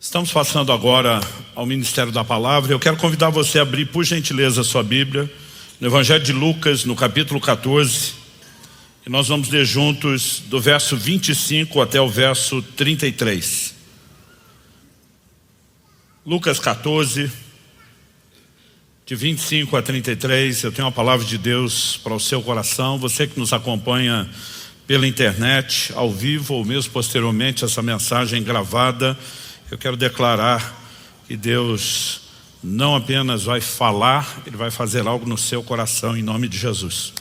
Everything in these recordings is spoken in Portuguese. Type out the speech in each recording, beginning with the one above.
Estamos passando agora ao Ministério da Palavra. Eu quero convidar você a abrir, por gentileza, a sua Bíblia, no Evangelho de Lucas, no capítulo 14. E nós vamos ler juntos do verso 25 até o verso 33. Lucas 14, de 25 a 33. Eu tenho uma palavra de Deus para o seu coração. Você que nos acompanha pela internet, ao vivo, ou mesmo posteriormente, essa mensagem gravada, eu quero declarar que Deus não apenas vai falar, Ele vai fazer algo no seu coração, em nome de Jesus.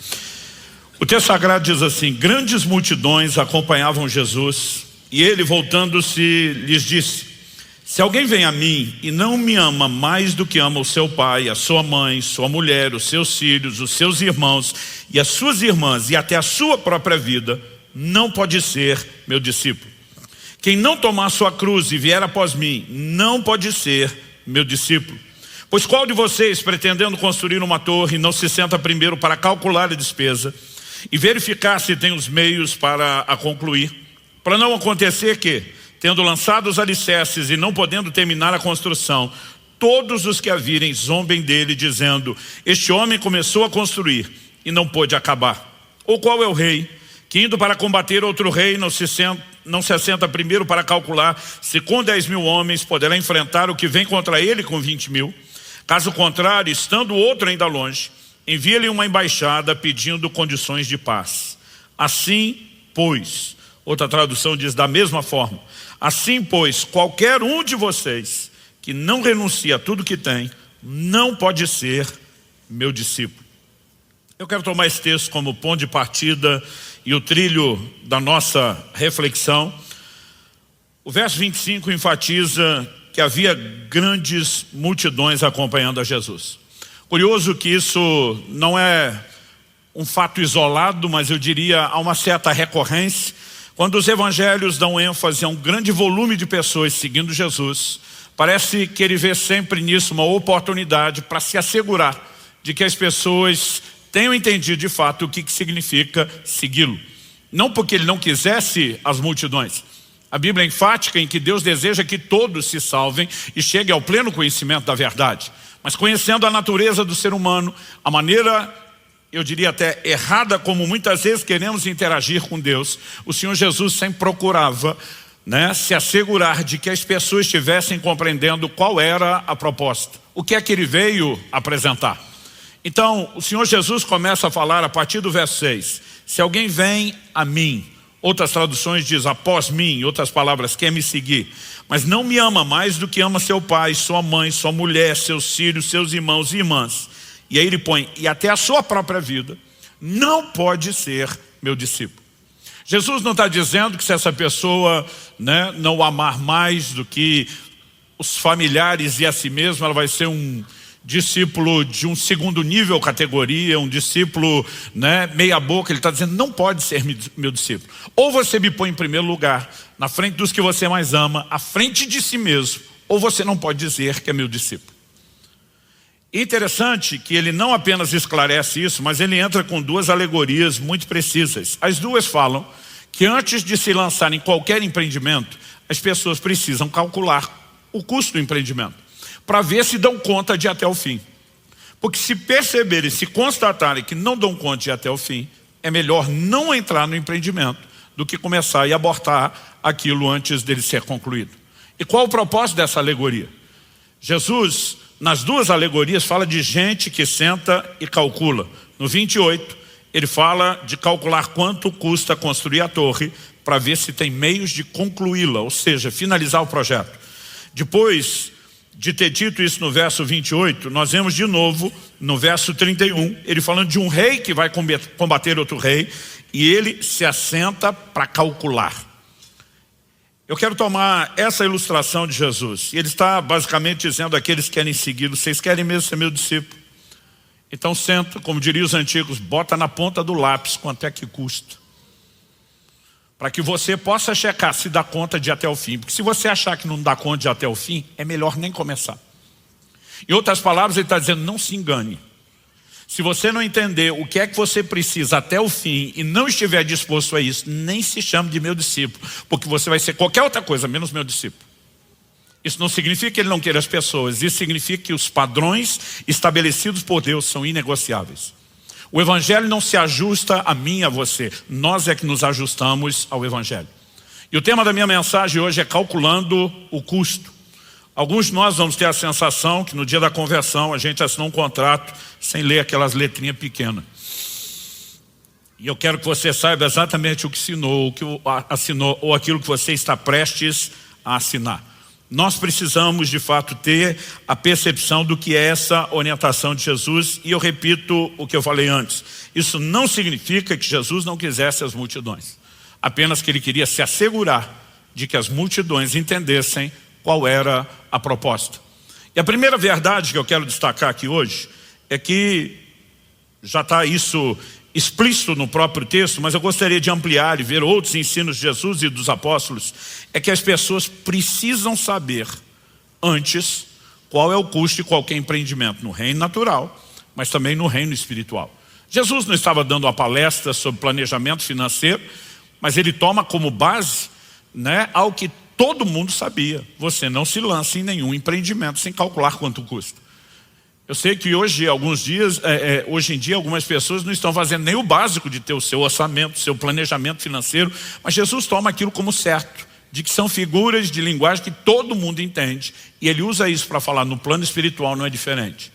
O texto sagrado diz assim: grandes multidões acompanhavam Jesus, e Ele, voltando-se, lhes disse: se alguém vem a mim e não me ama mais do que ama o seu pai, a sua mãe, sua mulher, os seus filhos, os seus irmãos e as suas irmãs, e até a sua própria vida, não pode ser meu discípulo. Quem não tomar sua cruz e vier após mim, não pode ser meu discípulo. Pois qual de vocês, pretendendo construir uma torre, não se senta primeiro para calcular a despesa e verificar se tem os meios para a concluir? Para não acontecer que, tendo lançado os alicerces e não podendo terminar a construção, todos os que a virem zombem dele, dizendo: este homem começou a construir e não pôde acabar. Ou qual é o rei que, indo para combater outro rei, não se assenta primeiro para calcular se com 10.000 homens poderá enfrentar o que vem contra ele com 20.000? Caso contrário, estando o outro ainda longe, envia-lhe uma embaixada pedindo condições de paz. Assim, pois, outra tradução diz da mesma forma: assim, pois, qualquer um de vocês que não renuncia a tudo que tem, não pode ser meu discípulo. Eu quero tomar esse texto como ponto de partida e o trilho da nossa reflexão. O verso 25 enfatiza que havia grandes multidões acompanhando a Jesus. Curioso que isso não é um fato isolado, mas eu diria há uma certa recorrência. Quando os evangelhos dão ênfase a um grande volume de pessoas seguindo Jesus, parece que ele vê sempre nisso uma oportunidade para se assegurar de que as pessoas tenham entendido de fato o que significa segui-lo. Não porque ele não quisesse as multidões. A Bíblia é enfática em que Deus deseja que todos se salvem e cheguem ao pleno conhecimento da verdade. Mas conhecendo a natureza do ser humano, a maneira, eu diria até errada, como muitas vezes queremos interagir com Deus, o Senhor Jesus sempre procurava, se assegurar de que as pessoas estivessem compreendendo qual era a proposta. O que é que ele veio apresentar? Então, o Senhor Jesus começa a falar a partir do verso 6. Se alguém vem a mim, outras traduções diz após mim, em outras palavras, quer me seguir, mas não me ama mais do que ama seu pai, sua mãe, sua mulher, seus filhos, seus irmãos e irmãs. E aí ele põe, e até a sua própria vida, não pode ser meu discípulo. Jesus não está dizendo que se essa pessoa não o amar mais do que os familiares e a si mesmo, ela vai ser um discípulo de um segundo nível categoria, um discípulo meia boca. Ele está dizendo: não pode ser meu discípulo. Ou você me põe em primeiro lugar, na frente dos que você mais ama, à frente de si mesmo, ou você não pode dizer que é meu discípulo. Interessante que ele não apenas esclarece isso, mas ele entra com duas alegorias muito precisas. As duas falam que antes de se lançar em qualquer empreendimento, as pessoas precisam calcular o custo do empreendimento, para ver se dão conta de ir até o fim. Porque se perceberem, se constatarem que não dão conta de ir até o fim, é melhor não entrar no empreendimento do que começar e abortar aquilo antes dele ser concluído. E qual o propósito dessa alegoria? Jesus, nas duas alegorias, fala de gente que senta e calcula. No 28, ele fala de calcular quanto custa construir a torre para ver se tem meios de concluí-la, ou seja, finalizar o projeto. Depois de ter dito isso no verso 28, nós vemos de novo no verso 31, ele falando de um rei que vai combater outro rei, e ele se assenta para calcular. Eu quero tomar essa ilustração de Jesus, e ele está basicamente dizendo àqueles que querem segui-lo: vocês querem mesmo ser meu discípulo? Então senta, como diriam os antigos, bota na ponta do lápis quanto é que custa, para que você possa checar se dá conta de ir até o fim. Porque se você achar que não dá conta de ir até o fim, é melhor nem começar. Em outras palavras, ele está dizendo: não se engane. Se você não entender o que é que você precisa até o fim e não estiver disposto a isso, nem se chame de meu discípulo, porque você vai ser qualquer outra coisa menos meu discípulo. Isso não significa que ele não queira as pessoas, isso significa que os padrões estabelecidos por Deus são inegociáveis. O Evangelho não se ajusta a mim e a você, nós é que nos ajustamos ao Evangelho. E o tema da minha mensagem hoje é calculando o custo. Alguns de nós vamos ter a sensação que no dia da conversão a gente assinou um contrato sem ler aquelas letrinhas pequenas. E eu quero que você saiba exatamente o que assinou ou aquilo que você está prestes a assinar. Nós precisamos de fato ter a percepção do que é essa orientação de Jesus. E eu repito o que eu falei antes. Isso não significa que Jesus não quisesse as multidões. Apenas que ele queria se assegurar de que as multidões entendessem qual era a proposta. E a primeira verdade que eu quero destacar aqui hoje é que já está isso explícito no próprio texto, mas eu gostaria de ampliar e ver outros ensinos de Jesus e dos apóstolos, é que as pessoas precisam saber antes qual é o custo de qualquer empreendimento no reino natural, mas também no reino espiritual. Jesus não estava dando uma palestra sobre planejamento financeiro, mas ele toma como base, algo que todo mundo sabia: você não se lança em nenhum empreendimento sem calcular quanto custa. Eu sei que hoje em dia algumas pessoas não estão fazendo nem o básico de ter o seu orçamento, o seu planejamento financeiro, mas Jesus toma aquilo como certo, de que são figuras de linguagem que todo mundo entende, e ele usa isso para falar no plano espiritual, não é diferente.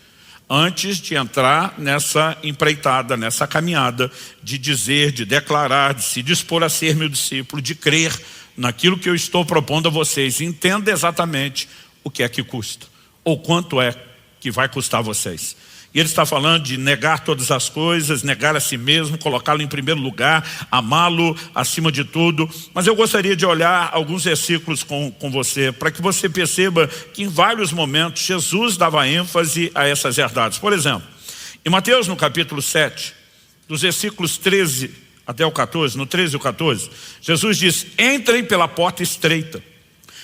Antes de entrar nessa empreitada, nessa caminhada de dizer, de declarar, de se dispor a ser meu discípulo, de crer naquilo que eu estou propondo a vocês, entenda exatamente o que é que custa, ou quanto é que vai custar a vocês. E ele está falando de negar todas as coisas, negar a si mesmo, colocá-lo em primeiro lugar, amá-lo acima de tudo. Mas eu gostaria de olhar alguns versículos com você, para que você perceba que em vários momentos Jesus dava ênfase a essas verdades. Por exemplo, em Mateus no capítulo 7, dos versículos 13 até o 14, no 13 e o 14, Jesus diz: entrem pela porta estreita,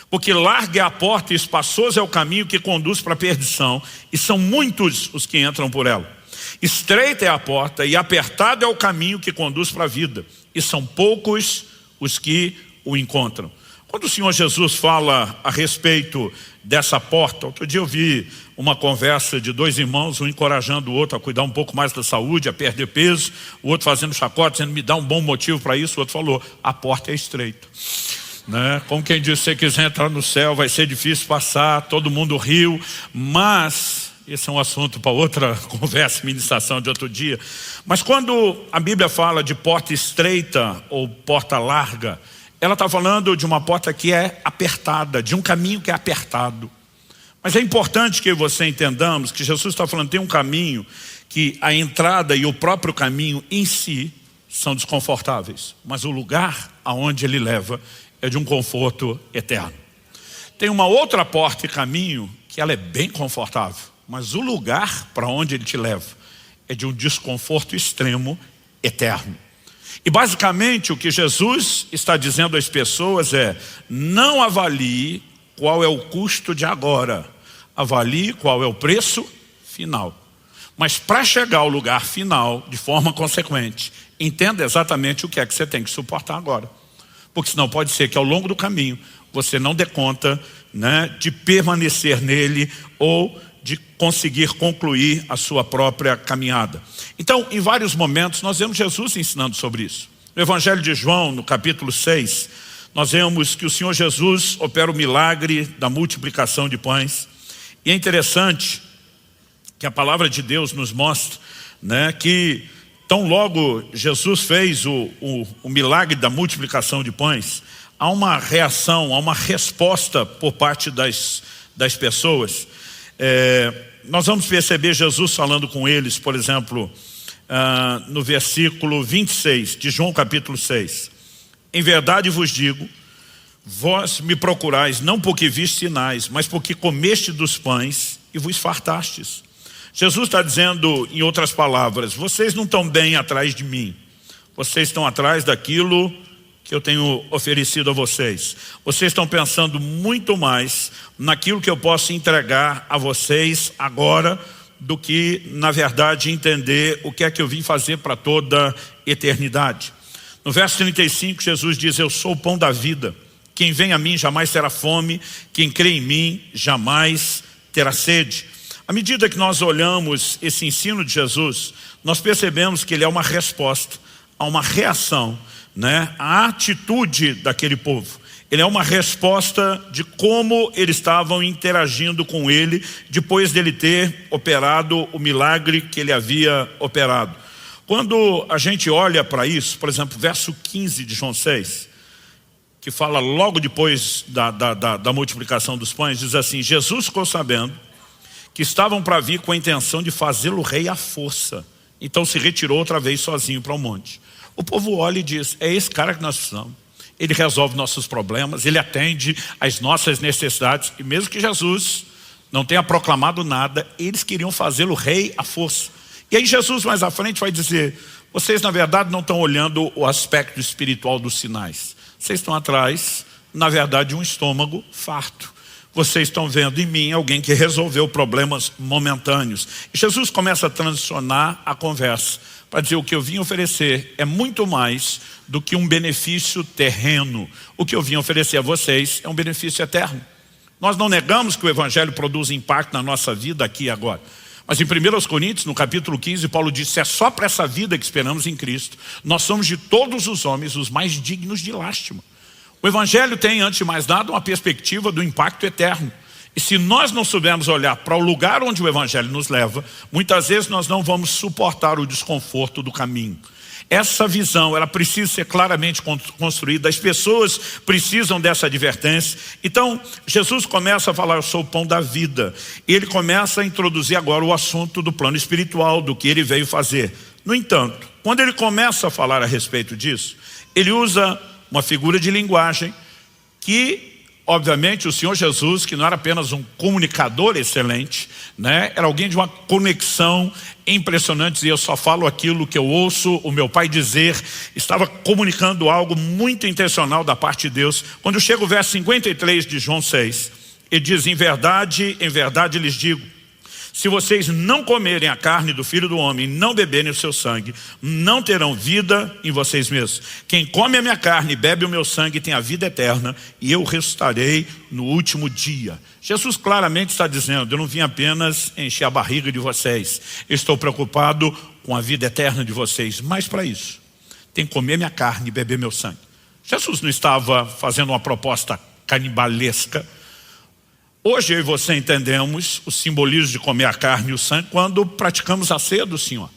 porque larga é a porta e espaçoso é o caminho que conduz para a perdição, e são muitos os que entram por ela. Estreita é a porta e apertado é o caminho que conduz para a vida, e são poucos os que o encontram. Quando o Senhor Jesus fala a respeito dessa porta, outro dia eu vi uma conversa de dois irmãos, um encorajando o outro a cuidar um pouco mais da saúde, a perder peso, o outro fazendo chacota, dizendo: me dá um bom motivo para isso. O outro falou: a porta é estreita. Como quem diz, se você quiser entrar no céu vai ser difícil passar, todo mundo riu, mas esse é um assunto para outra conversa, ministração de outro dia. Mas quando a Bíblia fala de porta estreita ou porta larga, ela está falando de uma porta que é apertada, de um caminho que é apertado. Mas é importante que você entendamos que Jesus está falando: tem um caminho que a entrada e o próprio caminho em si são desconfortáveis, mas o lugar aonde ele leva é de um conforto eterno. Tem uma outra porta e caminho que ela é bem confortável, mas o lugar para onde ele te leva é de um desconforto extremo eterno. E basicamente o que Jesus está dizendo às pessoas é: não avalie qual é o custo de agora, avalie qual é o preço final. Mas para chegar ao lugar final, de forma consequente, entenda exatamente o que é que você tem que suportar agora. Porque senão pode ser que ao longo do caminho você não dê conta de permanecer nele ou de conseguir concluir a sua própria caminhada. Então, em vários momentos nós vemos Jesus ensinando sobre isso. No Evangelho de João, no capítulo 6, nós vemos que o Senhor Jesus opera o milagre da multiplicação de pães. E é interessante que a palavra de Deus nos mostra que tão logo Jesus fez o milagre da multiplicação de pães, há uma reação, há uma resposta por parte das pessoas. Nós vamos perceber Jesus falando com eles, por exemplo, no versículo 26 de João capítulo 6. Em verdade vos digo, vós me procurais não porque viste sinais, mas porque comeste dos pães e vos fartastes. Jesus está dizendo, em outras palavras: vocês não estão bem atrás de mim, vocês estão atrás daquilo que eu tenho oferecido a vocês. Vocês estão pensando muito mais naquilo que eu posso entregar a vocês agora do que, na verdade, entender o que é que eu vim fazer para toda a eternidade. No verso 35, Jesus diz: eu sou o pão da vida. Quem vem a mim jamais terá fome, quem crê em mim jamais terá sede. À medida que nós olhamos esse ensino de Jesus, nós percebemos que ele é uma resposta a uma reação, né, à atitude daquele povo. Ele é uma resposta de como eles estavam interagindo com ele depois dele ter operado o milagre que ele havia operado. Quando a gente olha para isso, por exemplo, verso 15 de João 6, que fala logo depois da multiplicação dos pães, diz assim: Jesus ficou sabendo que estavam para vir com a intenção de fazê-lo rei à força. Então se retirou outra vez sozinho para o monte. O povo olha e diz: é esse cara que nós precisamos. Ele resolve nossos problemas, ele atende às nossas necessidades. E mesmo que Jesus não tenha proclamado nada, eles queriam fazê-lo rei à força. E aí Jesus mais à frente vai dizer: vocês na verdade não estão olhando o aspecto espiritual dos sinais. Vocês estão atrás, na verdade, de um estômago farto. Vocês estão vendo em mim alguém que resolveu problemas momentâneos. E Jesus começa a transicionar a conversa para dizer: o que eu vim oferecer é muito mais do que um benefício terreno. O que eu vim oferecer a vocês é um benefício eterno. Nós não negamos que o Evangelho produz impacto na nossa vida aqui e agora. Mas em 1 Coríntios, no capítulo 15, Paulo disse: é só para essa vida que esperamos em Cristo. Nós somos de todos os homens os mais dignos de lástima. O Evangelho tem, antes de mais nada, uma perspectiva do impacto eterno. E se nós não soubermos olhar para o lugar onde o Evangelho nos leva, muitas vezes nós não vamos suportar o desconforto do caminho. Essa visão, ela precisa ser claramente construída. As pessoas precisam dessa advertência. Então, Jesus começa a falar: eu sou o pão da vida. E ele começa a introduzir agora o assunto do plano espiritual, do que ele veio fazer. No entanto, quando ele começa a falar a respeito disso, ele usa uma figura de linguagem que, obviamente, o Senhor Jesus, que não era apenas um comunicador excelente, né, era alguém de uma conexão impressionante, dizia: eu só falo aquilo que eu ouço o meu pai dizer. Estava comunicando algo muito intencional da parte de Deus. Quando chega o verso 53 de João 6, ele diz: em verdade lhes digo, se vocês não comerem a carne do Filho do Homem, não beberem o seu sangue, não terão vida em vocês mesmos. Quem come a minha carne e bebe o meu sangue tem a vida eterna, e eu ressuscitarei no último dia. Jesus claramente está dizendo: eu não vim apenas encher a barriga de vocês, eu estou preocupado com a vida eterna de vocês. Mas para isso, tem que comer minha carne e beber meu sangue. Jesus não estava fazendo uma proposta canibalesca. Hoje eu e você entendemos o simbolismo de comer a carne e o sangue quando praticamos a ceia do Senhor.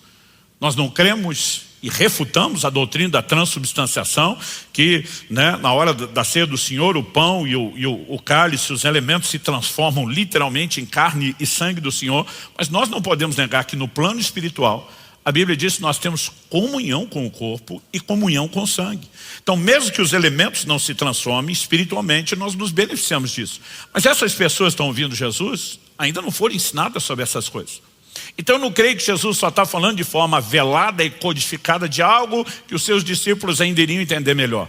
Nós não cremos e refutamos a doutrina da transubstanciação, que, né, na hora da ceia do Senhor, o pão e o cálice, os elementos se transformam literalmente em carne e sangue do Senhor. Mas nós não podemos negar que no plano espiritual, a Bíblia diz que nós temos comunhão com o corpo e comunhão com o sangue. Então, mesmo que os elementos não se transformem, espiritualmente nós nos beneficiamos disso. Mas essas pessoas que estão ouvindo Jesus ainda não foram ensinadas sobre essas coisas. Então eu não creio que Jesus só está falando de forma velada e codificada de algo que os seus discípulos ainda iriam entender melhor.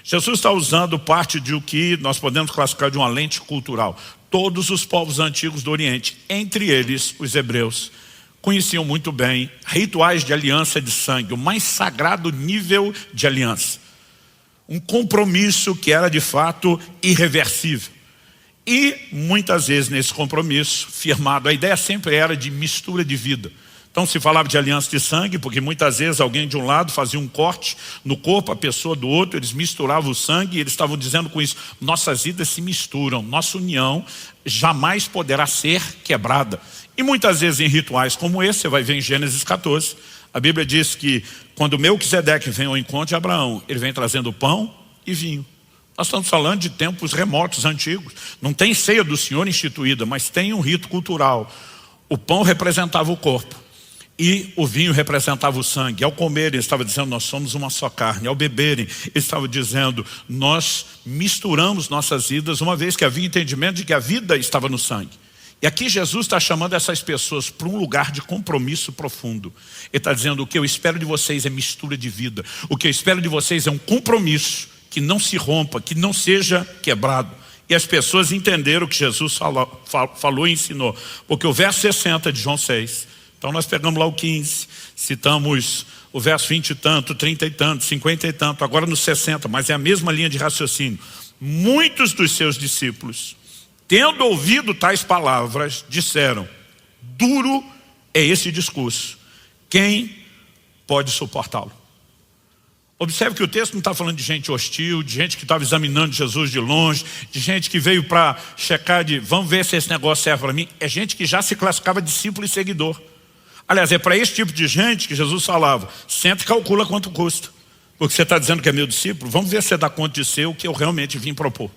Jesus está usando parte de o que nós podemos classificar de uma lente cultural. Todos os povos antigos do Oriente, entre eles os hebreus, conheciam muito bem rituais de aliança de sangue, o mais sagrado nível de aliança. Um compromisso que era de fato irreversível. E muitas vezes nesse compromisso firmado, a ideia sempre era de mistura de vida. Então se falava de aliança de sangue, porque muitas vezes alguém de um lado fazia um corte no corpo, a pessoa do outro, eles misturavam o sangue, e eles estavam dizendo com isso: nossas vidas se misturam, nossa união jamais poderá ser quebrada. E muitas vezes em rituais como esse, você vai ver em Gênesis 14, a Bíblia diz que quando Melquisedeque vem ao encontro de Abraão, ele vem trazendo pão e vinho. Nós estamos falando de tempos remotos, antigos. Não tem ceia do Senhor instituída, mas tem um rito cultural. O pão representava o corpo e o vinho representava o sangue. Ao comerem, ele estava dizendo: nós somos uma só carne. Ao beberem, ele estava dizendo: nós misturamos nossas vidas, uma vez que havia entendimento de que a vida estava no sangue. E aqui Jesus está chamando essas pessoas para um lugar de compromisso profundo. Ele está dizendo: o que eu espero de vocês é mistura de vida. O que eu espero de vocês é um compromisso que não se rompa, que não seja quebrado. E as pessoas entenderam o que Jesus falou e ensinou. Porque o verso 60 de João 6, então nós pegamos lá o 15, citamos o verso 20 e tanto, 30 e tanto, 50 e tanto, agora no 60, mas é a mesma linha de raciocínio. muitos dos seus discípulos, tendo ouvido tais palavras, disseram: duro é esse discurso, quem pode suportá-lo? Observe que o texto não está falando de gente hostil, de gente que estava examinando Jesus de longe, de gente que veio para checar vamos ver se esse negócio serve para mim. É gente que já se classificava discípulo e seguidor. Aliás, é para esse tipo de gente que Jesus falava: senta e calcula quanto custa. Porque você está dizendo que é meu discípulo, vamos ver se você dá conta de ser o que eu realmente vim propor.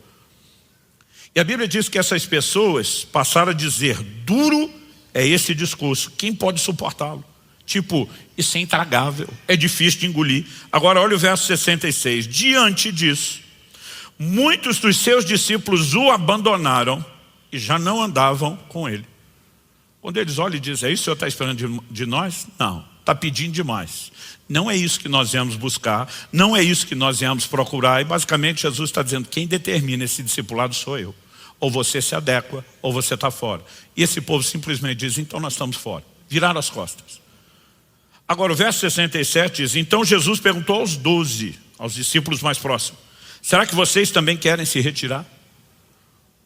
E a Bíblia diz que essas pessoas passaram a dizer: duro é esse discurso, quem pode suportá-lo? Tipo, isso é intragável, é difícil de engolir. Agora olha o verso 66. Diante disso, muitos dos seus discípulos o abandonaram e já não andavam com ele. Quando eles olham e dizem: é isso que o Senhor está esperando de nós? Não, está pedindo demais. Não é isso que nós viemos buscar, não é isso que nós viemos procurar. E basicamente Jesus está dizendo: quem determina esse discipulado sou eu. Ou você se adequa, ou você está fora. E esse povo simplesmente diz: então nós estamos fora. Viraram as costas. Agora o verso 67 diz: então Jesus perguntou aos 12, aos discípulos mais próximos: será que vocês também querem se retirar?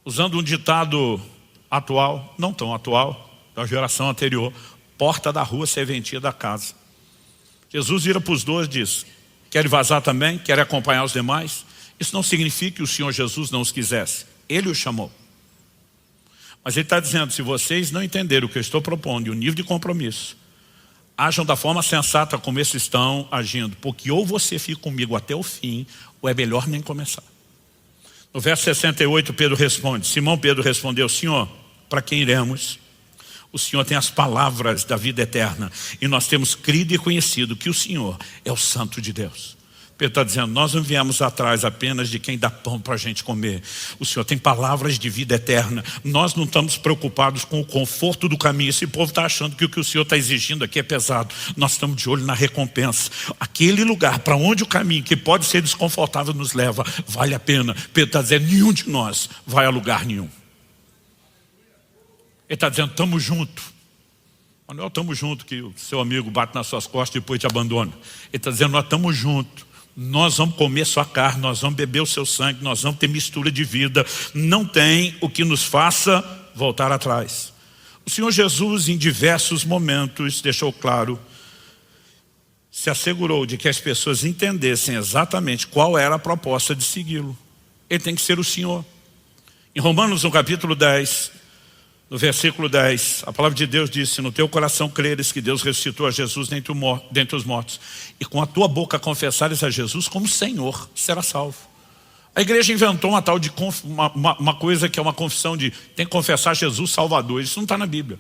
Usando um ditado atual, não tão atual, da geração anterior: porta da rua, serventia da casa. Jesus vira para os 12 e diz: querem vazar também? Querem acompanhar os demais? Isso não significa que o Senhor Jesus não os quisesse, Ele os chamou. Mas Ele está dizendo: se vocês não entenderem o que eu estou propondo e o nível de compromisso, ajam da forma sensata como esses estão agindo, porque ou você fica comigo até o fim, ou é melhor nem começar. No verso 68 Pedro responde, Simão Pedro respondeu: Senhor, para quem iremos? O Senhor tem as palavras da vida eterna, e nós temos crido e conhecido que o Senhor é o Santo de Deus. Pedro está dizendo: nós não viemos atrás apenas de quem dá pão para a gente comer. O Senhor tem palavras de vida eterna. Nós não estamos preocupados com o conforto do caminho. Esse povo está achando que o que o Senhor está exigindo aqui é pesado. Nós estamos de olho na recompensa. Aquele lugar para onde o caminho, que pode ser desconfortável, nos leva, vale a pena. Pedro está dizendo: nenhum de nós vai a lugar nenhum. Ele está dizendo: estamos juntos. Mas não é estamos juntos que o seu amigo bate nas suas costas e depois te abandona. Ele está dizendo: nós estamos juntos. Nós vamos comer sua carne, nós vamos beber o seu sangue, nós vamos ter mistura de vida. Não tem o que nos faça voltar atrás. O Senhor Jesus, em diversos momentos, deixou claro, se assegurou de que as pessoas entendessem exatamente qual era a proposta de segui-lo. Ele tem que ser o Senhor. Em Romanos, no capítulo 10, no versículo 10, a palavra de Deus diz: se no teu coração creres que Deus ressuscitou a Jesus dentre os mortos, e com a tua boca confessares a Jesus como Senhor, será salvo. A igreja inventou uma tal de uma coisa que é uma confissão de tem que confessar Jesus Salvador. Isso não está na Bíblia.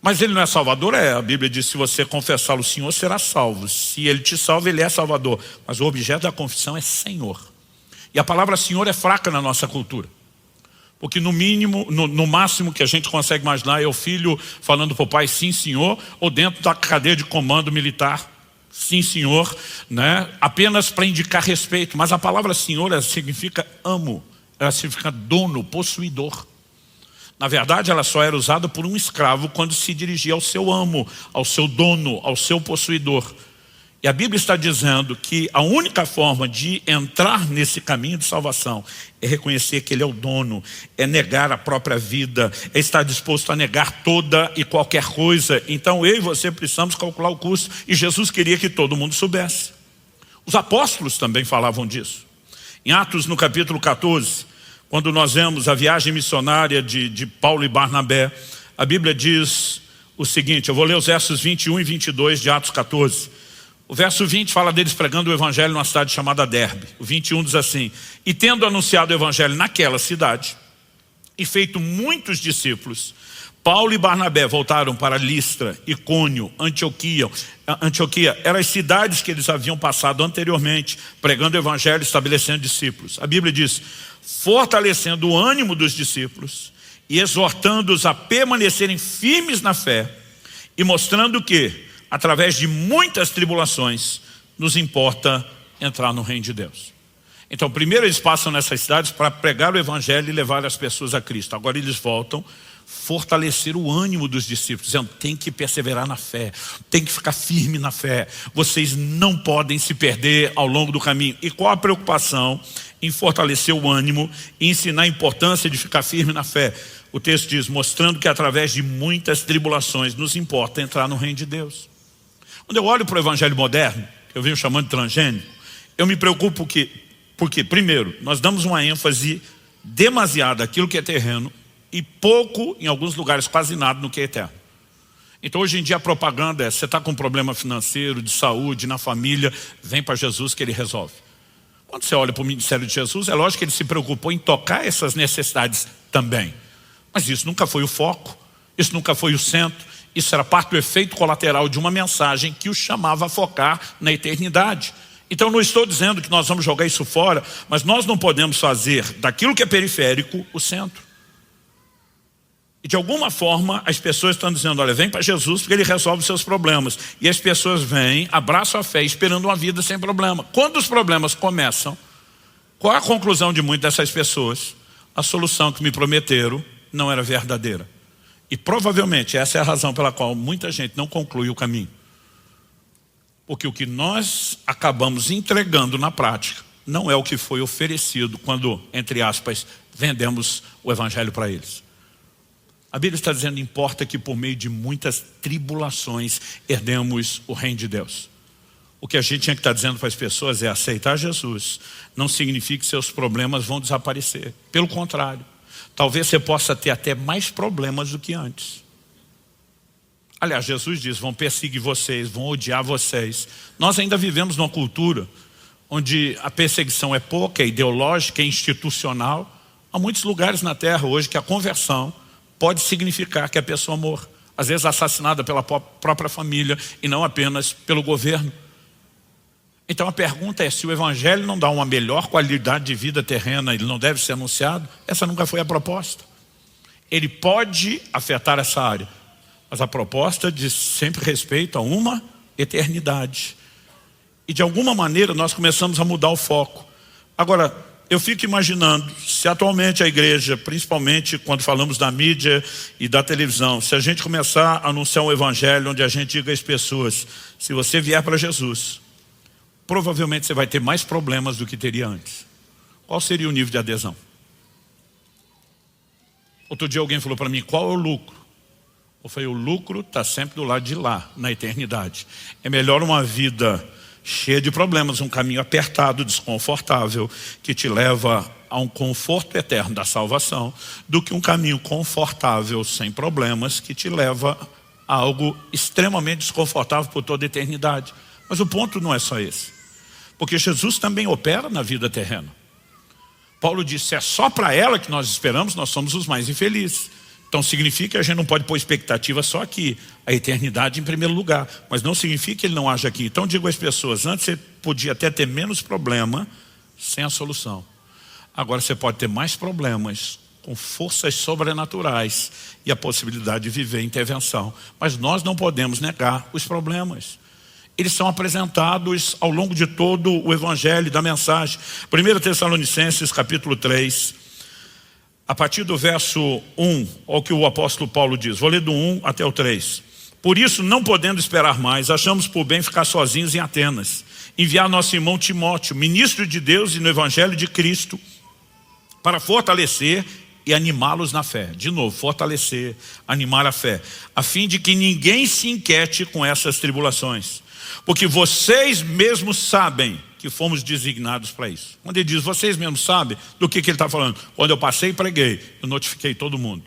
Mas Ele não é Salvador? A Bíblia diz: se você confessá-lo Senhor, será salvo. Se Ele te salva, Ele é Salvador. Mas o objeto da confissão é Senhor. E a palavra Senhor é fraca na nossa cultura. Porque no mínimo, no máximo que a gente consegue imaginar é o filho falando para o pai: sim senhor, ou dentro da cadeia de comando militar: sim senhor, né? Apenas para indicar respeito. Mas a palavra Senhor, ela significa amo, ela significa dono, possuidor. Na verdade, ela só era usada por um escravo quando se dirigia ao seu amo, ao seu dono, ao seu possuidor. E a Bíblia está dizendo que a única forma de entrar nesse caminho de salvação é reconhecer que Ele é o dono, é negar a própria vida, é estar disposto a negar toda e qualquer coisa. Então eu e você precisamos calcular o custo, e Jesus queria que todo mundo soubesse. Os apóstolos também falavam disso. Em Atos, no capítulo 14, quando nós vemos a viagem missionária de Paulo e Barnabé, a Bíblia diz o seguinte: eu vou ler os versos 21 e 22 de Atos 14. O verso 20 fala deles pregando o evangelho numa cidade chamada Derbe. O 21 diz assim: e tendo anunciado o evangelho naquela cidade e feito muitos discípulos, Paulo e Barnabé voltaram para Listra, Icônio, Antioquia. Eram as cidades que eles haviam passado anteriormente, pregando o evangelho e estabelecendo discípulos. A Bíblia diz: fortalecendo o ânimo dos discípulos e exortando-os a permanecerem firmes na fé, e mostrando que através de muitas tribulações nos importa entrar no reino de Deus. Então primeiro eles passam nessas cidades para pregar o evangelho e levar as pessoas a Cristo. Agora eles voltam fortalecer o ânimo dos discípulos, dizendo, tem que perseverar na fé, tem que ficar firme na fé, vocês não podem se perder ao longo do caminho. E qual a preocupação em fortalecer o ânimo e ensinar a importância de ficar firme na fé? O texto diz, mostrando que através de muitas tribulações nos importa entrar no reino de Deus. Quando eu olho para o evangelho moderno, que eu venho chamando de transgênico, eu me preocupo porque primeiro, nós damos uma ênfase demasiada àquilo que é terreno e pouco, em alguns lugares, quase nada no que é eterno. Então hoje em dia a propaganda é, você está com um problema financeiro, de saúde, na família, vem para Jesus que Ele resolve. Quando você olha para o ministério de Jesus, é lógico que Ele se preocupou em tocar essas necessidades também. Mas isso nunca foi o foco, isso nunca foi o centro, isso era parte do efeito colateral de uma mensagem que o chamava a focar na eternidade. Então não estou dizendo que nós vamos jogar isso fora, mas nós não podemos fazer daquilo que é periférico o centro. E de alguma forma as pessoas estão dizendo, olha, vem para Jesus porque Ele resolve os seus problemas. E as pessoas vêm, abraçam a fé esperando uma vida sem problema. Quando os problemas começam, qual é a conclusão de muitas dessas pessoas? A solução que me prometeram não era verdadeira. E provavelmente essa é a razão pela qual muita gente não conclui o caminho. Porque o que nós acabamos entregando na prática não é o que foi oferecido quando, entre aspas, vendemos o evangelho para eles. A Bíblia está dizendo, importa que por meio de muitas tribulações herdemos o reino de Deus. O que a gente tinha que estar dizendo para as pessoas é aceitar Jesus. Não significa que seus problemas vão desaparecer. Pelo contrário, talvez você possa ter até mais problemas do que antes. Aliás, Jesus diz, vão perseguir vocês, vão odiar vocês. Nós ainda vivemos numa cultura onde a perseguição é pouca, é ideológica, é institucional. Há muitos lugares na terra hoje que a conversão pode significar que a pessoa morra, às vezes assassinada pela própria família e não apenas pelo governo. Então a pergunta é, se o evangelho não dá uma melhor qualidade de vida terrena, ele não deve ser anunciado? Essa nunca foi a proposta. Ele pode afetar essa área, mas a proposta diz sempre respeito a uma eternidade. E de alguma maneira nós começamos a mudar o foco. Agora, eu fico imaginando, se atualmente a igreja, principalmente quando falamos da mídia e da televisão, se a gente começar a anunciar um evangelho onde a gente diga às pessoas, se você vier para Jesus, provavelmente você vai ter mais problemas do que teria antes. Qual seria o nível de adesão? Outro dia alguém falou para mim, qual é o lucro? Eu falei, o lucro está sempre do lado de lá, na eternidade. É melhor uma vida cheia de problemas, um caminho apertado, desconfortável, que te leva a um conforto eterno da salvação, do que um caminho confortável, sem problemas, que te leva a algo extremamente desconfortável por toda a eternidade. Mas o ponto não é só esse, porque Jesus também opera na vida terrena. Paulo disse, se é só para ela que nós esperamos, nós somos os mais infelizes. Então significa que a gente não pode pôr expectativa só aqui, a eternidade em primeiro lugar, mas não significa que Ele não age aqui. Então digo às pessoas, antes você podia até ter menos problema sem a solução. Agora você pode ter mais problemas com forças sobrenaturais e a possibilidade de viver intervenção. Mas nós não podemos negar os problemas. Eles são apresentados ao longo de todo o evangelho da mensagem. 1 Tessalonicenses capítulo 3, a partir do verso 1, ao que o apóstolo Paulo diz. Vou ler do 1 até o 3. Por isso, não podendo esperar mais, achamos por bem ficar sozinhos em Atenas. Enviar nosso irmão Timóteo, ministro de Deus e no evangelho de Cristo, para fortalecer e animá-los na fé. De novo, fortalecer, animar a fé. A fim de que ninguém se inquiete com essas tribulações. Porque vocês mesmos sabem que fomos designados para isso. Quando ele diz, vocês mesmos sabem, do que ele está falando? Quando eu passei e preguei, eu notifiquei todo mundo.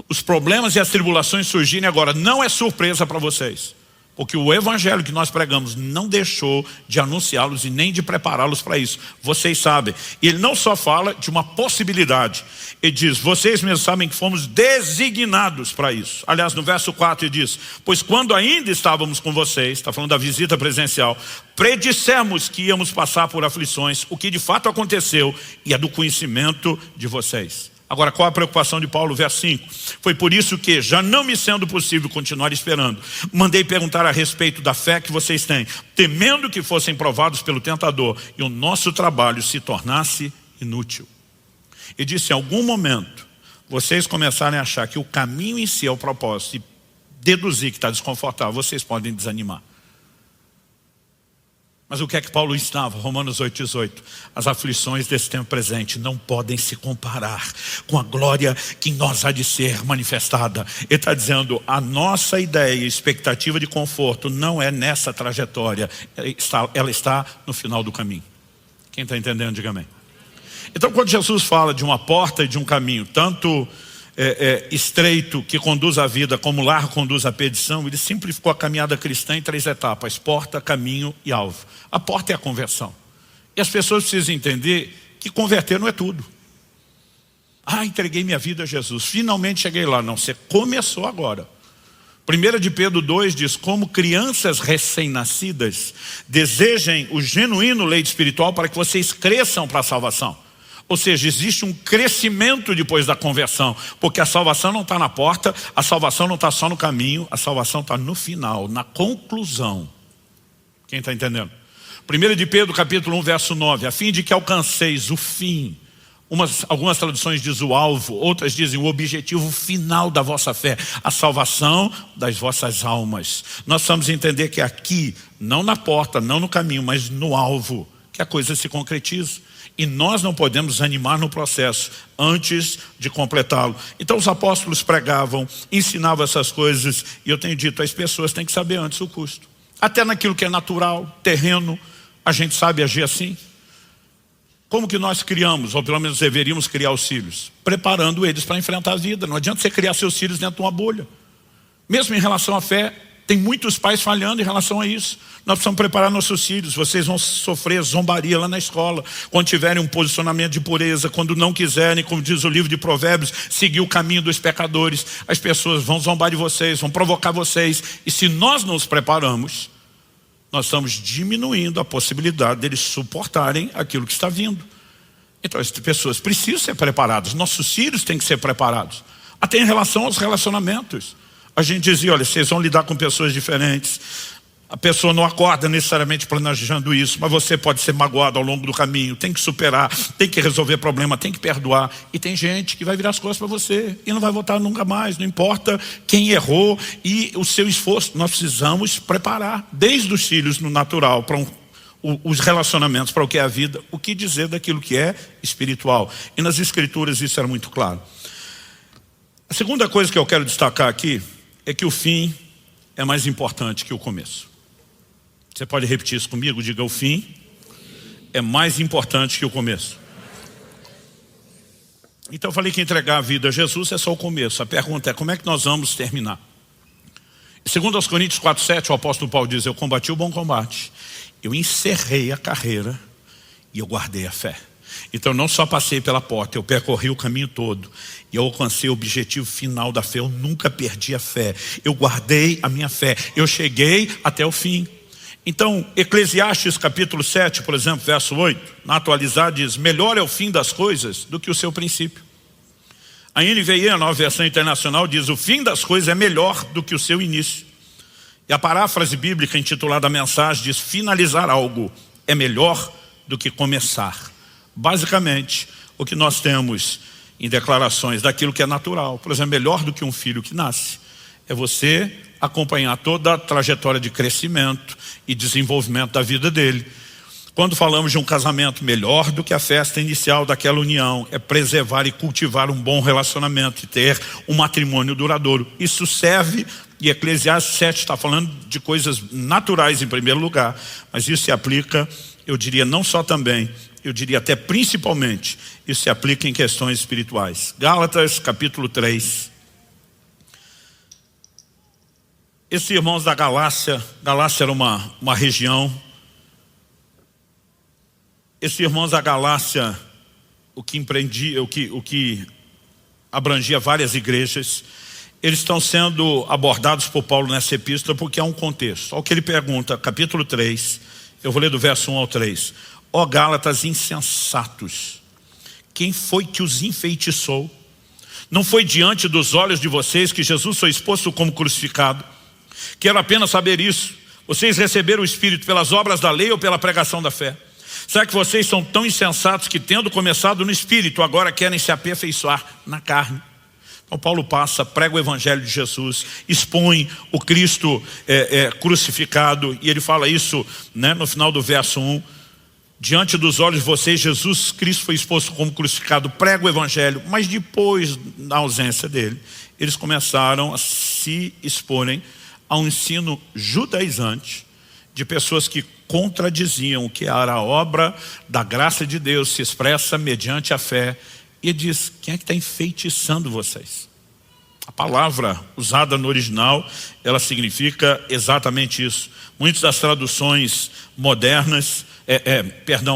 Os problemas e as tribulações surgirem agora, não é surpresa para vocês. Porque o evangelho que nós pregamos não deixou de anunciá-los e nem de prepará-los para isso. Vocês sabem. E ele não só fala de uma possibilidade. Ele diz, vocês mesmos sabem que fomos designados para isso. Aliás, no verso 4 ele diz, pois quando ainda estávamos com vocês, está falando da visita presencial, predissemos que íamos passar por aflições, o que de fato aconteceu e é do conhecimento de vocês. Agora, qual a preocupação de Paulo? Verso 5. Foi por isso que, já não me sendo possível continuar esperando, mandei perguntar a respeito da fé que vocês têm, temendo que fossem provados pelo tentador e o nosso trabalho se tornasse inútil. E disse, em algum momento, vocês começarem a achar que o caminho em si é o propósito e deduzir que está desconfortável, vocês podem desanimar. Mas o que é que Paulo estava? Romanos 8,18. As aflições desse tempo presente não podem se comparar com a glória que em nós há de ser manifestada. Ele está dizendo, a nossa ideia e expectativa de conforto não é nessa trajetória, ela está no final do caminho. Quem está entendendo, diga amém. Então, quando Jesus fala de uma porta e de um caminho, tanto estreito que conduz à vida, como largo conduz à perdição, ele simplificou a caminhada cristã em 3 etapas: porta, caminho e alvo. A porta é a conversão. E as pessoas precisam entender que converter não é tudo. Entreguei minha vida a Jesus, finalmente cheguei lá. Não, você começou agora. 1 de Pedro 2 diz, como crianças recém-nascidas, desejem o genuíno leite espiritual para que vocês cresçam para a salvação. Ou seja, existe um crescimento depois da conversão, porque a salvação não está na porta, a salvação não está só no caminho, a salvação está no final, na conclusão. Quem está entendendo? 1 de Pedro capítulo 1 verso 9, a fim de que alcanceis o fim. Algumas traduções dizem o alvo, outras dizem o objetivo final da vossa fé, a salvação das vossas almas. Nós precisamos entender que aqui, não na porta, não no caminho, mas no alvo, que a coisa se concretiza. E nós não podemos animar no processo antes de completá-lo. Então os apóstolos pregavam, ensinavam essas coisas, e eu tenho dito, as pessoas têm que saber antes o custo. Até naquilo que é natural, terreno, a gente sabe agir assim. Como que nós criamos, ou pelo menos deveríamos criar os filhos? Preparando eles para enfrentar a vida. Não adianta você criar seus filhos dentro de uma bolha. Mesmo em relação à fé, tem muitos pais falhando em relação a isso. Nós precisamos preparar nossos filhos. Vocês vão sofrer zombaria lá na escola, quando tiverem um posicionamento de pureza, quando não quiserem, como diz o livro de Provérbios, seguir o caminho dos pecadores. As pessoas vão zombar de vocês, vão provocar vocês. E se nós nos preparamos, nós estamos diminuindo a possibilidade deles suportarem aquilo que está vindo. Então as pessoas precisam ser preparadas. Nossos filhos têm que ser preparados. Até em relação aos relacionamentos. A gente dizia, olha, vocês vão lidar com pessoas diferentes. A pessoa não acorda necessariamente planejando isso, mas você pode ser magoado ao longo do caminho. Tem que superar, tem que resolver problema, tem que perdoar. E tem gente que vai virar as costas para você e não vai voltar nunca mais. Não importa quem errou e o seu esforço. Nós precisamos preparar, desde os filhos no natural, para os relacionamentos, para o que é a vida, o que dizer daquilo que é espiritual. E nas escrituras isso era muito claro. A segunda coisa que eu quero destacar aqui é que o fim é mais importante que o começo. Você pode repetir isso comigo? Diga, o fim é mais importante que o começo. Então eu falei que entregar a vida a Jesus é só o começo. A pergunta é, como é que nós vamos terminar? Segundo aos Coríntios 4:7, o apóstolo Paulo diz, eu combati o bom combate, eu encerrei a carreira e eu guardei a fé. Então não só passei pela porta, eu percorri o caminho todo e eu alcancei o objetivo final da fé. Eu nunca perdi a fé, eu guardei a minha fé, eu cheguei até o fim. Então Eclesiastes capítulo 7, por exemplo, verso 8, na atualizada diz, melhor é o fim das coisas do que o seu princípio. A NVI, a nova versão internacional, diz, o fim das coisas é melhor do que o seu início. E a paráfrase bíblica intitulada Mensagem diz, finalizar algo é melhor do que começar. Basicamente, o que nós temos em declarações daquilo que é natural, por exemplo, melhor do que um filho que nasce, é você acompanhar toda a trajetória de crescimento e desenvolvimento da vida dele. Quando falamos de um casamento, melhor do que a festa inicial daquela união é preservar e cultivar um bom relacionamento e ter um matrimônio duradouro. Isso serve, e Eclesiastes 7 está falando de coisas naturais em primeiro lugar, mas isso se aplica, eu diria, não só também, eu diria até principalmente, isso se aplica em questões espirituais. Gálatas capítulo 3. Esses irmãos da Galácia era uma região. Esses irmãos da Galácia, o que abrangia várias igrejas, eles estão sendo abordados por Paulo nessa epístola porque há um contexto. Olha o que ele pergunta, capítulo 3, eu vou ler do verso 1 ao 3. Ó Gálatas insensatos, quem foi que os enfeitiçou Não foi diante dos olhos de vocês que Jesus foi exposto como crucificado. Quero apenas saber isso. Vocês receberam o Espírito pelas obras da lei ou pela pregação da fé? Será que vocês são tão insensatos que, tendo começado no Espírito, agora querem se aperfeiçoar na carne? Então Paulo passa, prega o Evangelho de Jesus, expõe o Cristo crucificado, e ele fala isso, né, no final do verso 1. Diante dos olhos de vocês, Jesus Cristo foi exposto como crucificado, prega o Evangelho, mas depois da ausência dele, eles começaram a se exporem a um ensino judaizante de pessoas que contradiziam o que era a obra da graça de Deus, se expressa mediante a fé. E ele diz, quem é que está enfeitiçando vocês? A palavra usada no original, ela significa exatamente isso. Muitas das traduções modernas,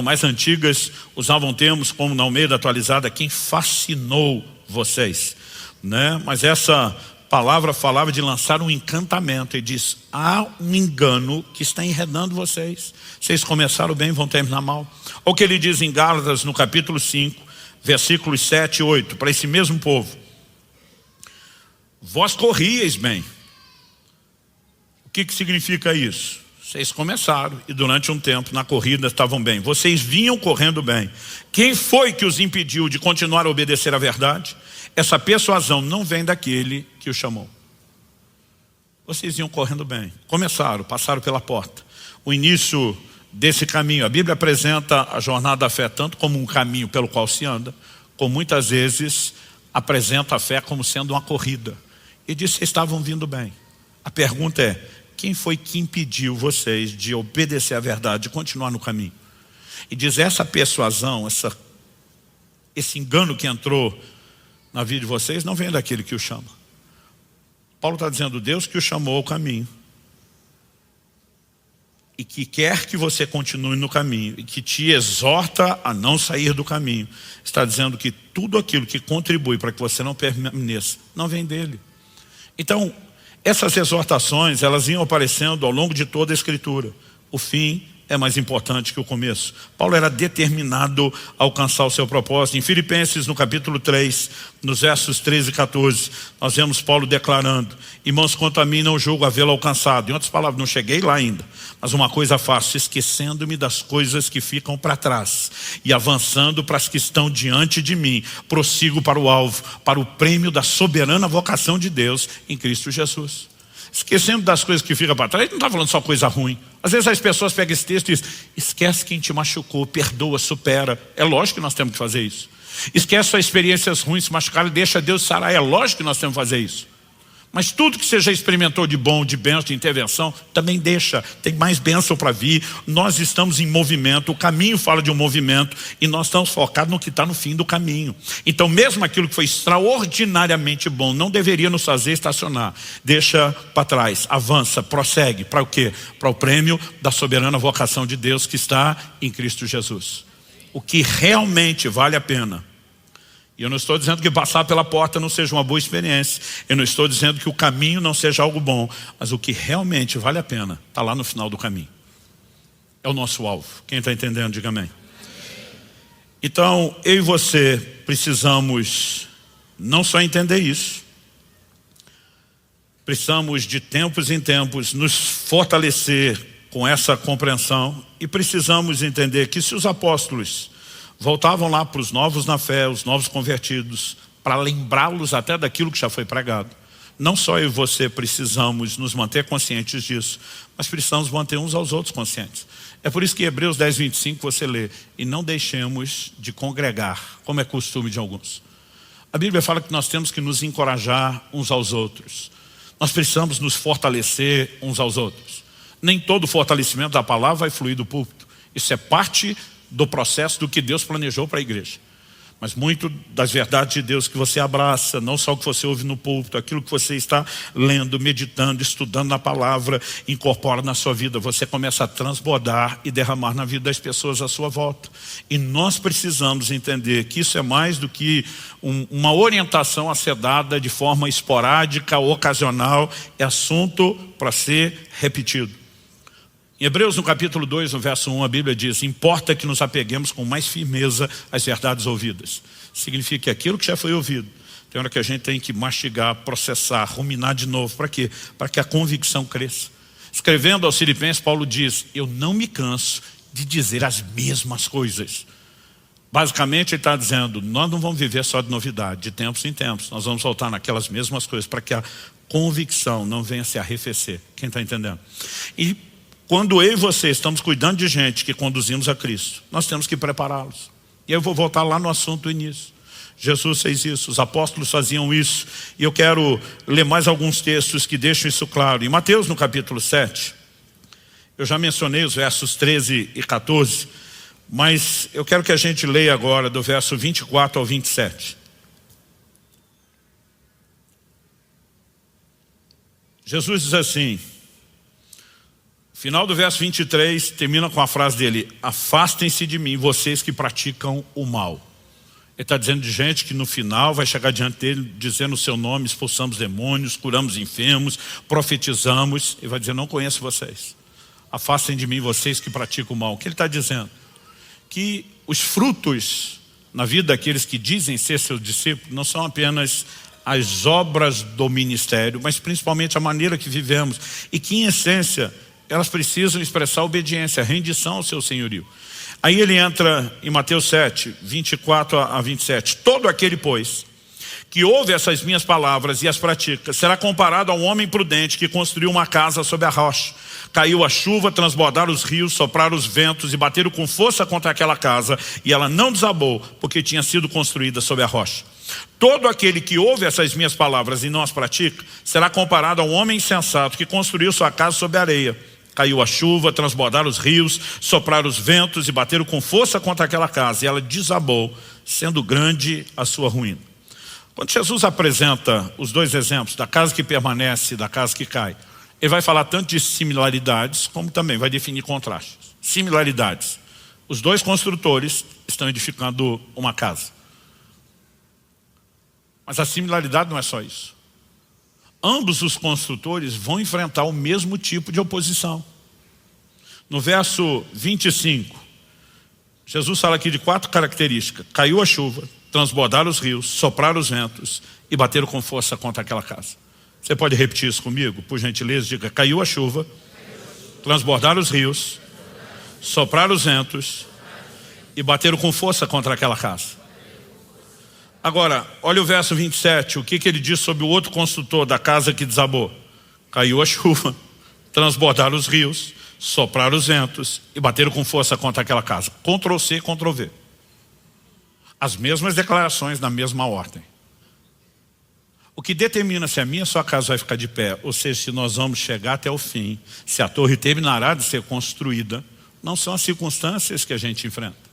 mais antigas, usavam termos como na Almeida Atualizada, quem fascinou vocês, né? Mas essa palavra falava de lançar um encantamento, e diz, há um engano que está enredando vocês. Vocês começaram bem, vão terminar mal. Olha o que ele diz em Gálatas, no capítulo 5, versículos 7 e 8, para esse mesmo povo. Vós corríeis bem. O que significa isso? Vocês começaram e durante um tempo na corrida estavam bem. Vocês vinham correndo bem. Quem foi que os impediu de continuar a obedecer à verdade? Essa persuasão não vem daquele que o chamou. Vocês iam correndo bem. Começaram, passaram pela porta. O início desse caminho, a Bíblia apresenta a jornada da fé tanto como um caminho pelo qual se anda, como muitas vezes apresenta a fé como sendo uma corrida. E diz que estavam vindo bem. A pergunta é, quem foi que impediu vocês de obedecer à verdade, de continuar no caminho? E diz, essa persuasão, esse engano que entrou na vida de vocês, não vem daquele que o chama. Paulo está dizendo, Deus que o chamou ao caminho, e que quer que você continue no caminho, e que te exorta a não sair do caminho, está dizendo que tudo aquilo que contribui para que você não permaneça, não vem dele. Então, essas exortações, elas iam aparecendo ao longo de toda a Escritura. O fim é mais importante que o começo. Paulo era determinado a alcançar o seu propósito. Em Filipenses, no capítulo 3, nos versos 13 e 14, nós vemos Paulo declarando, irmãos, quanto a mim não julgo havê-lo alcançado. Em outras palavras, não cheguei lá ainda, mas uma coisa faço, esquecendo-me das coisas que ficam para trás e avançando para as que estão diante de mim, prossigo para o alvo, para o prêmio da soberana vocação de Deus em Cristo Jesus. Esquecendo das coisas que ficam para trás, ele não está falando só coisa ruim. Às vezes as pessoas pegam esse texto e dizem, esquece quem te machucou, perdoa, supera. É lógico que nós temos que fazer isso. Esquece suas experiências ruins, se machucaram, deixa Deus sarar. É lógico que nós temos que fazer isso. Mas tudo que você já experimentou de bom, de bênção, de intervenção, também deixa. Tem mais bênção para vir. Nós estamos em movimento, o caminho fala de um movimento e nós estamos focados no que está no fim do caminho. Então mesmo aquilo que foi extraordinariamente bom não deveria nos fazer estacionar. Deixa para trás, avança, prossegue. Para o quê? Para o prêmio da soberana vocação de Deus que está em Cristo Jesus. O que realmente vale a pena. E eu não estou dizendo que passar pela porta não seja uma boa experiência. Eu não estou dizendo que o caminho não seja algo bom. Mas o que realmente vale a pena está lá no final do caminho. É o nosso alvo. Quem está entendendo, diga amém. Então, eu e você precisamos não só entender isso. Precisamos de tempos em tempos nos fortalecer com essa compreensão. E precisamos entender que se os apóstolos voltavam lá para os novos na fé, os novos convertidos, para lembrá-los até daquilo que já foi pregado. Não só eu e você precisamos nos manter conscientes disso, mas precisamos manter uns aos outros conscientes. É por isso que Hebreus 10, 25 você lê, e não deixemos de congregar, como é costume de alguns. A Bíblia fala que nós temos que nos encorajar uns aos outros. Nós precisamos nos fortalecer uns aos outros. Nem todo fortalecimento da palavra vai fluir do púlpito. Isso é parte do processo do que Deus planejou para a igreja. Mas muito das verdades de Deus que você abraça, não só o que você ouve no púlpito, aquilo que você está lendo, meditando, estudando na palavra, incorpora na sua vida. Você começa a transbordar e derramar na vida das pessoas à sua volta. E nós precisamos entender que isso é mais do que uma orientação a ser dada de forma esporádica, ocasional. É assunto para ser repetido. Em Hebreus, no capítulo 2, no verso 1, a Bíblia diz, importa que nos apeguemos com mais firmeza às verdades ouvidas. Significa que aquilo que já foi ouvido, Tem hora que a gente tem que mastigar, processar, ruminar de novo. Para quê? Para que a convicção cresça. Escrevendo aos Filipenses, Paulo diz: eu não me canso de dizer as mesmas coisas. Basicamente ele está dizendo, nós não vamos viver só de novidade, de tempos em tempos. Nós vamos voltar naquelas mesmas coisas para que a convicção não venha se arrefecer. Quem está entendendo? E quando eu e você estamos cuidando de gente que conduzimos a Cristo, nós temos que prepará-los. E eu vou voltar lá no assunto do início. Jesus fez isso, os apóstolos faziam isso. E eu quero ler mais alguns textos que deixam isso claro. Em Mateus, no capítulo 7, eu já mencionei os versos 13 e 14, mas eu quero que a gente leia agora do verso 24 ao 27. Jesus diz assim, final do verso 23, termina com a frase dele: afastem-se de mim, vocês que praticam o mal. Ele está dizendo de gente que no final vai chegar diante dele, dizendo o seu nome, expulsamos demônios, curamos enfermos, profetizamos, e vai dizer: não conheço vocês. Afastem de mim vocês que praticam o mal. O que ele está dizendo? Que os frutos na vida daqueles que dizem ser seus discípulos não são apenas as obras do ministério, mas principalmente a maneira que vivemos, e que em essência elas precisam expressar obediência, rendição ao seu senhorio. Aí ele entra em Mateus 7, 24 a 27. Todo aquele, pois, que ouve essas minhas palavras e as pratica, será comparado a um homem prudente que construiu uma casa sobre a rocha. Caiu a chuva, transbordaram os rios, sopraram os ventos e bateram com força contra aquela casa, e ela não desabou, porque tinha sido construída sobre a rocha. Todo aquele que ouve essas minhas palavras e não as pratica, será comparado a um homem insensato que construiu sua casa sobre a areia. Caiu a chuva, transbordaram os rios, sopraram os ventos e bateram com força contra aquela casa, e ela desabou, sendo grande a sua ruína. Quando Jesus apresenta os dois exemplos, da casa que permanece e da casa que cai, ele vai falar tanto de similaridades, como também vai definir contrastes. Similaridades: os dois construtores estão edificando uma casa. Mas a similaridade não é só isso. Ambos os construtores vão enfrentar o mesmo tipo de oposição. No verso 25, Jesus fala aqui de 4 características: caiu a chuva, transbordaram os rios, sopraram os ventos e bateram com força contra aquela casa. Você pode repetir isso comigo, por gentileza? Diga: caiu a chuva, transbordaram os rios, sopraram os ventos e bateram com força contra aquela casa. Agora, olha o verso 27, o que ele diz sobre o outro construtor da casa que desabou? Caiu a chuva, transbordaram os rios, sopraram os ventos e bateram com força contra aquela casa. Ctrl C, Ctrl V. As mesmas declarações na mesma ordem. O que determina se a minha e a sua casa vai ficar de pé, ou seja, se nós vamos chegar até o fim, se a torre terminará de ser construída, não são as circunstâncias que a gente enfrenta.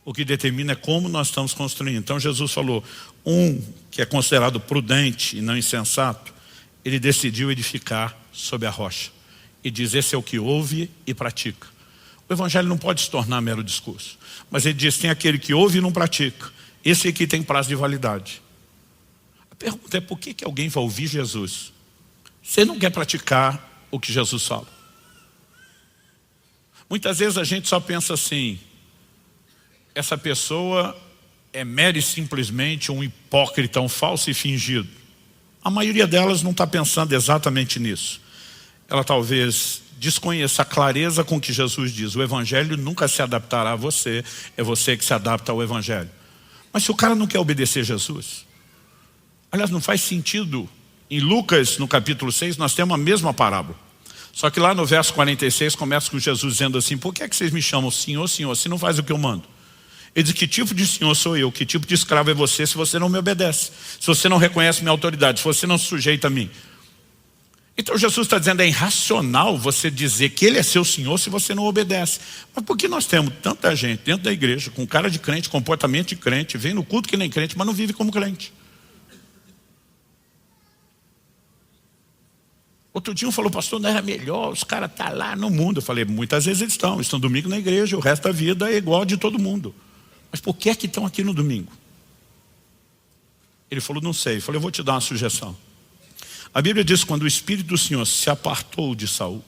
O que determina é como nós estamos construindo. Então Jesus falou, um que é considerado prudente e não insensato, ele decidiu edificar sobre a rocha. E diz: esse é o que ouve e pratica. O evangelho não pode se tornar mero discurso. Mas ele diz: tem aquele que ouve e não pratica. Esse aqui tem prazo de validade. A pergunta é: por que alguém vai ouvir Jesus? Você não quer praticar o que Jesus fala. Muitas vezes a gente só pensa assim: essa pessoa é mero e simplesmente um hipócrita, um falso e fingido. A maioria delas não está pensando exatamente nisso. Ela talvez desconheça a clareza com que Jesus diz: o evangelho nunca se adaptará a você, é você que se adapta ao evangelho. Mas se o cara não quer obedecer Jesus, aliás, não faz sentido. Em Lucas, no capítulo 6, nós temos a mesma parábola. Só que lá no verso 46 começa com Jesus dizendo assim: por que é que vocês me chamam Senhor, Senhor, se não faz o que eu mando? Ele diz: que tipo de senhor sou eu? Que tipo de escravo é você se você não me obedece? Se você não reconhece minha autoridade, se você não se sujeita a mim? Então Jesus está dizendo: é irracional você dizer que ele é seu senhor se você não obedece. Mas por que nós temos tanta gente dentro da igreja com cara de crente, comportamento de crente, vem no culto que nem crente, mas não vive como crente? Outro dia um falou: pastor, não era melhor os caras estão lá no mundo? Eu falei: muitas vezes eles estão domingo na igreja, o resto da vida é igual a de todo mundo. Mas por que estão aqui no domingo? Ele falou: não sei. Eu falei: eu vou te dar uma sugestão. A Bíblia diz que quando o Espírito do Senhor se apartou de Saul,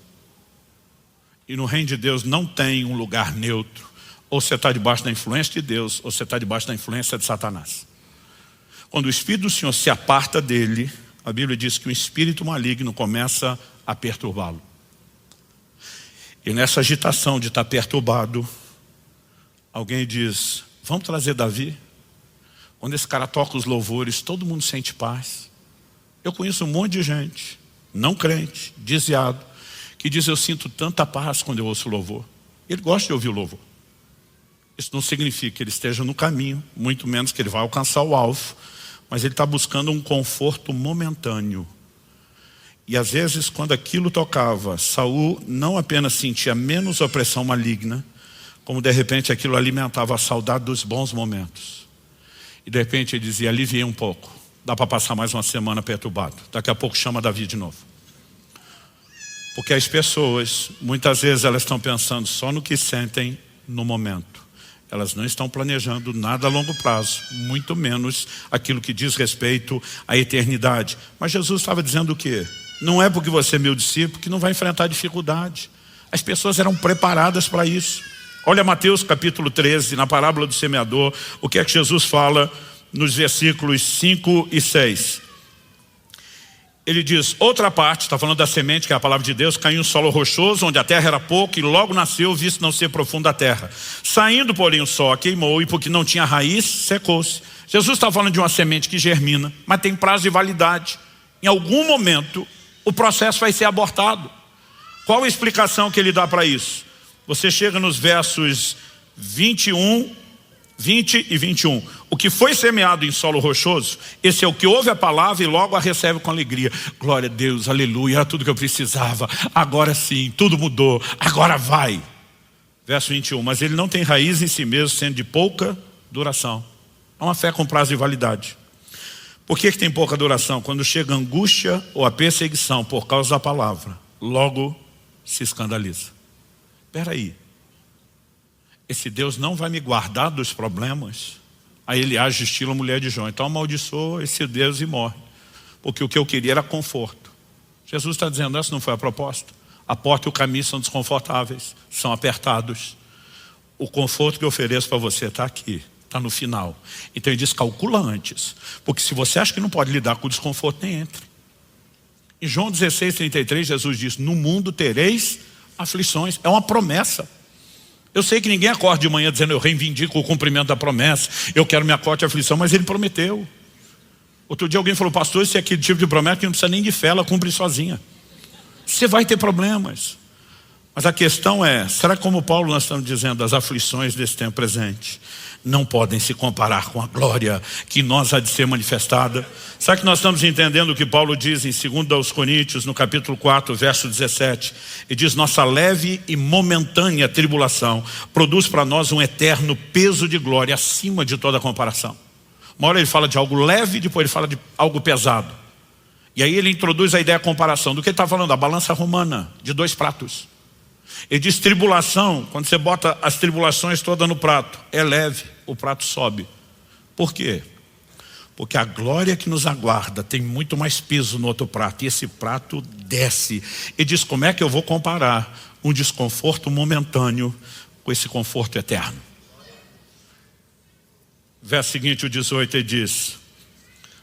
e no reino de Deus não tem um lugar neutro, ou você está debaixo da influência de Deus, ou você está debaixo da influência de Satanás. Quando o Espírito do Senhor se aparta dele, a Bíblia diz que o espírito maligno começa a perturbá-lo. E nessa agitação de estar perturbado, alguém diz, vamos trazer Davi? Quando esse cara toca os louvores, todo mundo sente paz. Eu conheço um monte de gente, não crente, desviado, que diz, eu sinto tanta paz quando eu ouço o louvor. Ele gosta de ouvir o louvor. Isso não significa que ele esteja no caminho, muito menos que ele vai alcançar o alvo, mas ele está buscando um conforto momentâneo. E às vezes, quando aquilo tocava, Saul não apenas sentia menos opressão maligna, como de repente aquilo alimentava a saudade dos bons momentos. E de repente ele dizia, aliviei um pouco, dá para passar mais uma semana perturbado. Daqui a pouco chama Davi de novo. Porque as pessoas, muitas vezes elas estão pensando só no que sentem no momento. Elas não estão planejando nada a longo prazo, muito menos aquilo que diz respeito à eternidade. Mas Jesus estava dizendo o quê? Não é porque você é meu discípulo que não vai enfrentar dificuldade. As pessoas eram preparadas para isso. Olha Mateus capítulo 13, na parábola do semeador, o que é que Jesus fala nos versículos 5 e 6. Ele diz, outra parte, está falando da semente, que é a palavra de Deus, caiu em solo rochoso, onde a terra era pouca, e logo nasceu, visto não ser profunda a terra. Saindo, porém, o sol queimou, e porque não tinha raiz, secou-se. Jesus está falando de uma semente que germina, mas tem prazo de validade. Em algum momento, o processo vai ser abortado. Qual a explicação que ele dá para isso? Você chega nos versos 20 e 21. O que foi semeado em solo rochoso, esse é o que ouve a palavra e logo a recebe com alegria. Glória a Deus, aleluia, era tudo que eu precisava. Agora sim, tudo mudou, agora vai. Verso 21, mas ele não tem raiz em si mesmo, sendo de pouca duração. É uma fé com prazo de validade. Por que tem pouca duração? Quando chega a angústia ou a perseguição por causa da palavra, logo se escandaliza. Espera aí. Esse Deus não vai me guardar dos problemas? Aí ele age estilo mulher de Jó. Então amaldiçoa esse Deus e morre. Porque o que eu queria era conforto. Jesus está dizendo, essa não foi a proposta. A porta e o caminho são desconfortáveis, são apertados. O conforto que eu ofereço para você está aqui, está no final. Então ele diz, calcula antes. Porque se você acha que não pode lidar com o desconforto, nem entre. Em João 16:33, Jesus diz, no mundo tereis aflições. É uma promessa. Eu sei que ninguém acorda de manhã dizendo, eu reivindico o cumprimento da promessa, eu quero minha cota de aflição, mas ele prometeu. Outro dia alguém falou, pastor, esse é aquele tipo de promessa que não precisa nem de fé, ela cumpre sozinha. Você vai ter problemas. Mas a questão é, será que como Paulo nós estamos dizendo, as aflições desse tempo presente não podem se comparar com a glória que nós há de ser manifestada? Será que nós estamos entendendo o que Paulo diz em 2 Coríntios, no capítulo 4, verso 17? Ele diz, nossa leve e momentânea tribulação produz para nós um eterno peso de glória acima de toda comparação. Uma hora ele fala de algo leve, depois ele fala de algo pesado. E aí ele introduz a ideia da comparação. Do que ele está falando? A balança romana, de 2 pratos. Ele diz tribulação, quando você bota as tribulações todas no prato, é leve, o prato sobe. Por quê? Porque a glória que nos aguarda tem muito mais peso no outro prato, e esse prato desce. Ele diz, como é que eu vou comparar um desconforto momentâneo com esse conforto eterno? Verso seguinte, o 18, ele diz,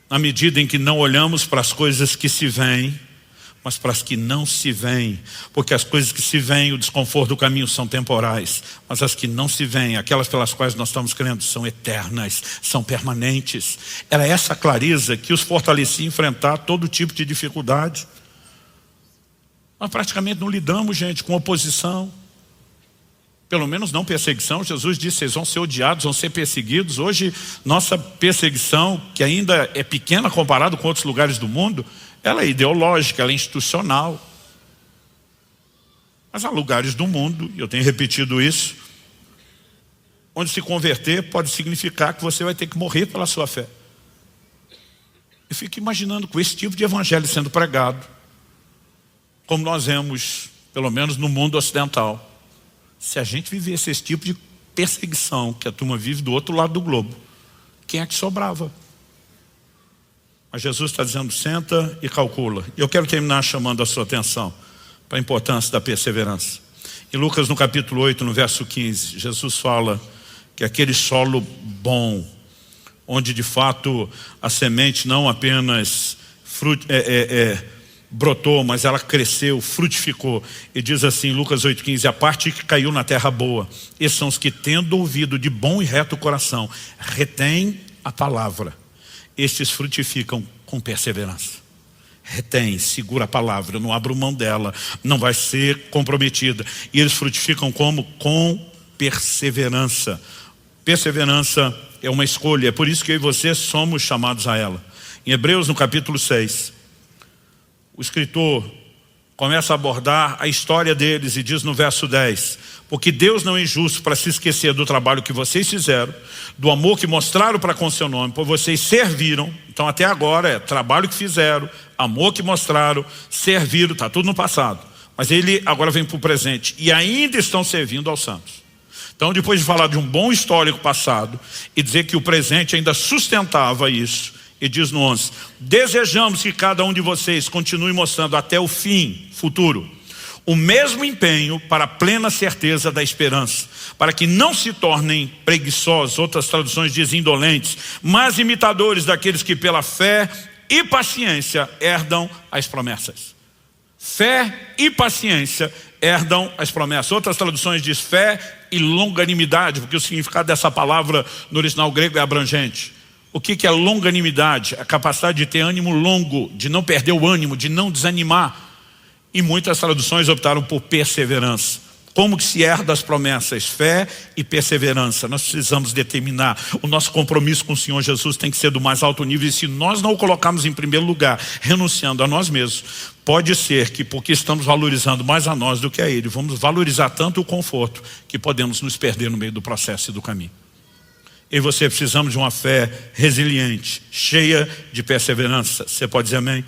na medida em que não olhamos para as coisas que se veem, mas para as que não se veem, porque as coisas que se veem, o desconforto do caminho são temporais, mas as que não se veem, aquelas pelas quais nós estamos crendo, são eternas, são permanentes. Era essa clareza que os fortalecia a enfrentar todo tipo de dificuldade. Nós praticamente não lidamos, gente, com oposição, pelo menos não perseguição. Jesus disse, vocês vão ser odiados, vão ser perseguidos. Hoje, nossa perseguição, que ainda é pequena comparado com outros lugares do mundo, ela é ideológica, ela é institucional. Mas há lugares do mundo, e eu tenho repetido isso, onde se converter pode significar que você vai ter que morrer pela sua fé. Eu fico imaginando com esse tipo de evangelho sendo pregado, como nós vemos, pelo menos no mundo ocidental. Se a gente vivesse esse tipo de perseguição que a turma vive do outro lado do globo, quem é que sobrava? Mas Jesus está dizendo, senta e calcula. E eu quero terminar chamando a sua atenção para a importância da perseverança. Em Lucas, no capítulo 8, no verso 15, Jesus fala que aquele solo bom, onde de fato a semente não apenas brotou, mas ela cresceu, frutificou. E diz assim, Lucas 8,15, a parte que caiu na terra boa, esses são os que, tendo ouvido de bom e reto coração, retém a palavra. Estes frutificam com perseverança. Retém, segura a palavra, não abro mão dela, não vai ser comprometida. E eles frutificam como? Com perseverança. Perseverança é uma escolha, é por isso que eu e você somos chamados a ela. Em Hebreus, no capítulo 6, o escritor começa a abordar a história deles e diz no verso 10, porque Deus não é injusto para se esquecer do trabalho que vocês fizeram, do amor que mostraram para com seu nome, pois vocês serviram. Então até agora é trabalho que fizeram, amor que mostraram, serviram, está tudo no passado. Mas ele agora vem para o presente e ainda estão servindo aos santos. Então depois de falar de um bom histórico passado e dizer que o presente ainda sustentava isso, e diz no 11, desejamos que cada um de vocês continue mostrando até o fim futuro o mesmo empenho para a plena certeza da esperança, para que não se tornem preguiçosos, outras traduções dizem indolentes, mas imitadores daqueles que pela fé e paciência herdam as promessas. Fé e paciência herdam as promessas. Outras traduções dizem fé e longanimidade, porque o significado dessa palavra no original grego é abrangente. O que é longanimidade? A capacidade de ter ânimo longo, de não perder o ânimo, de não desanimar. E muitas traduções optaram por perseverança. Como que se herda as promessas? Fé e perseverança. Nós precisamos determinar. O nosso compromisso com o Senhor Jesus tem que ser do mais alto nível. E se nós não o colocarmos em primeiro lugar, renunciando a nós mesmos, pode ser que porque estamos valorizando mais a nós do que a Ele, vamos valorizar tanto o conforto que podemos nos perder no meio do processo e do caminho. Eu e você precisamos de uma fé resiliente, cheia de perseverança. Você pode dizer amém?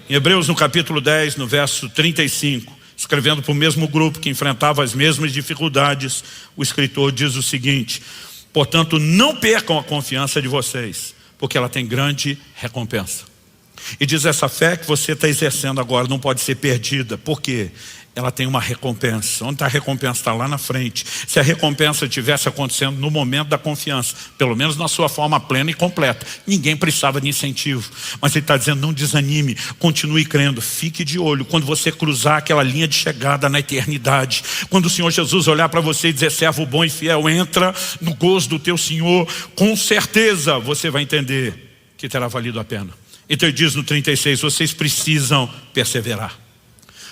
Em Hebreus, no capítulo 10, no verso 35, escrevendo para o mesmo grupo que enfrentava as mesmas dificuldades, o escritor diz o seguinte, portanto, não percam a confiança de vocês, porque ela tem grande recompensa. E diz, essa fé que você está exercendo agora não pode ser perdida. Por quê? Ela tem uma recompensa. Onde está a recompensa? Está lá na frente. Se a recompensa estivesse acontecendo no momento da confiança, pelo menos na sua forma plena e completa, ninguém precisava de incentivo. Mas ele está dizendo, não desanime, continue crendo, fique de olho. Quando você cruzar aquela linha de chegada na eternidade, quando o Senhor Jesus olhar para você e dizer, servo bom e fiel, entra no gozo do teu Senhor, com certeza você vai entender que terá valido a pena. Então ele diz no 36, vocês precisam perseverar,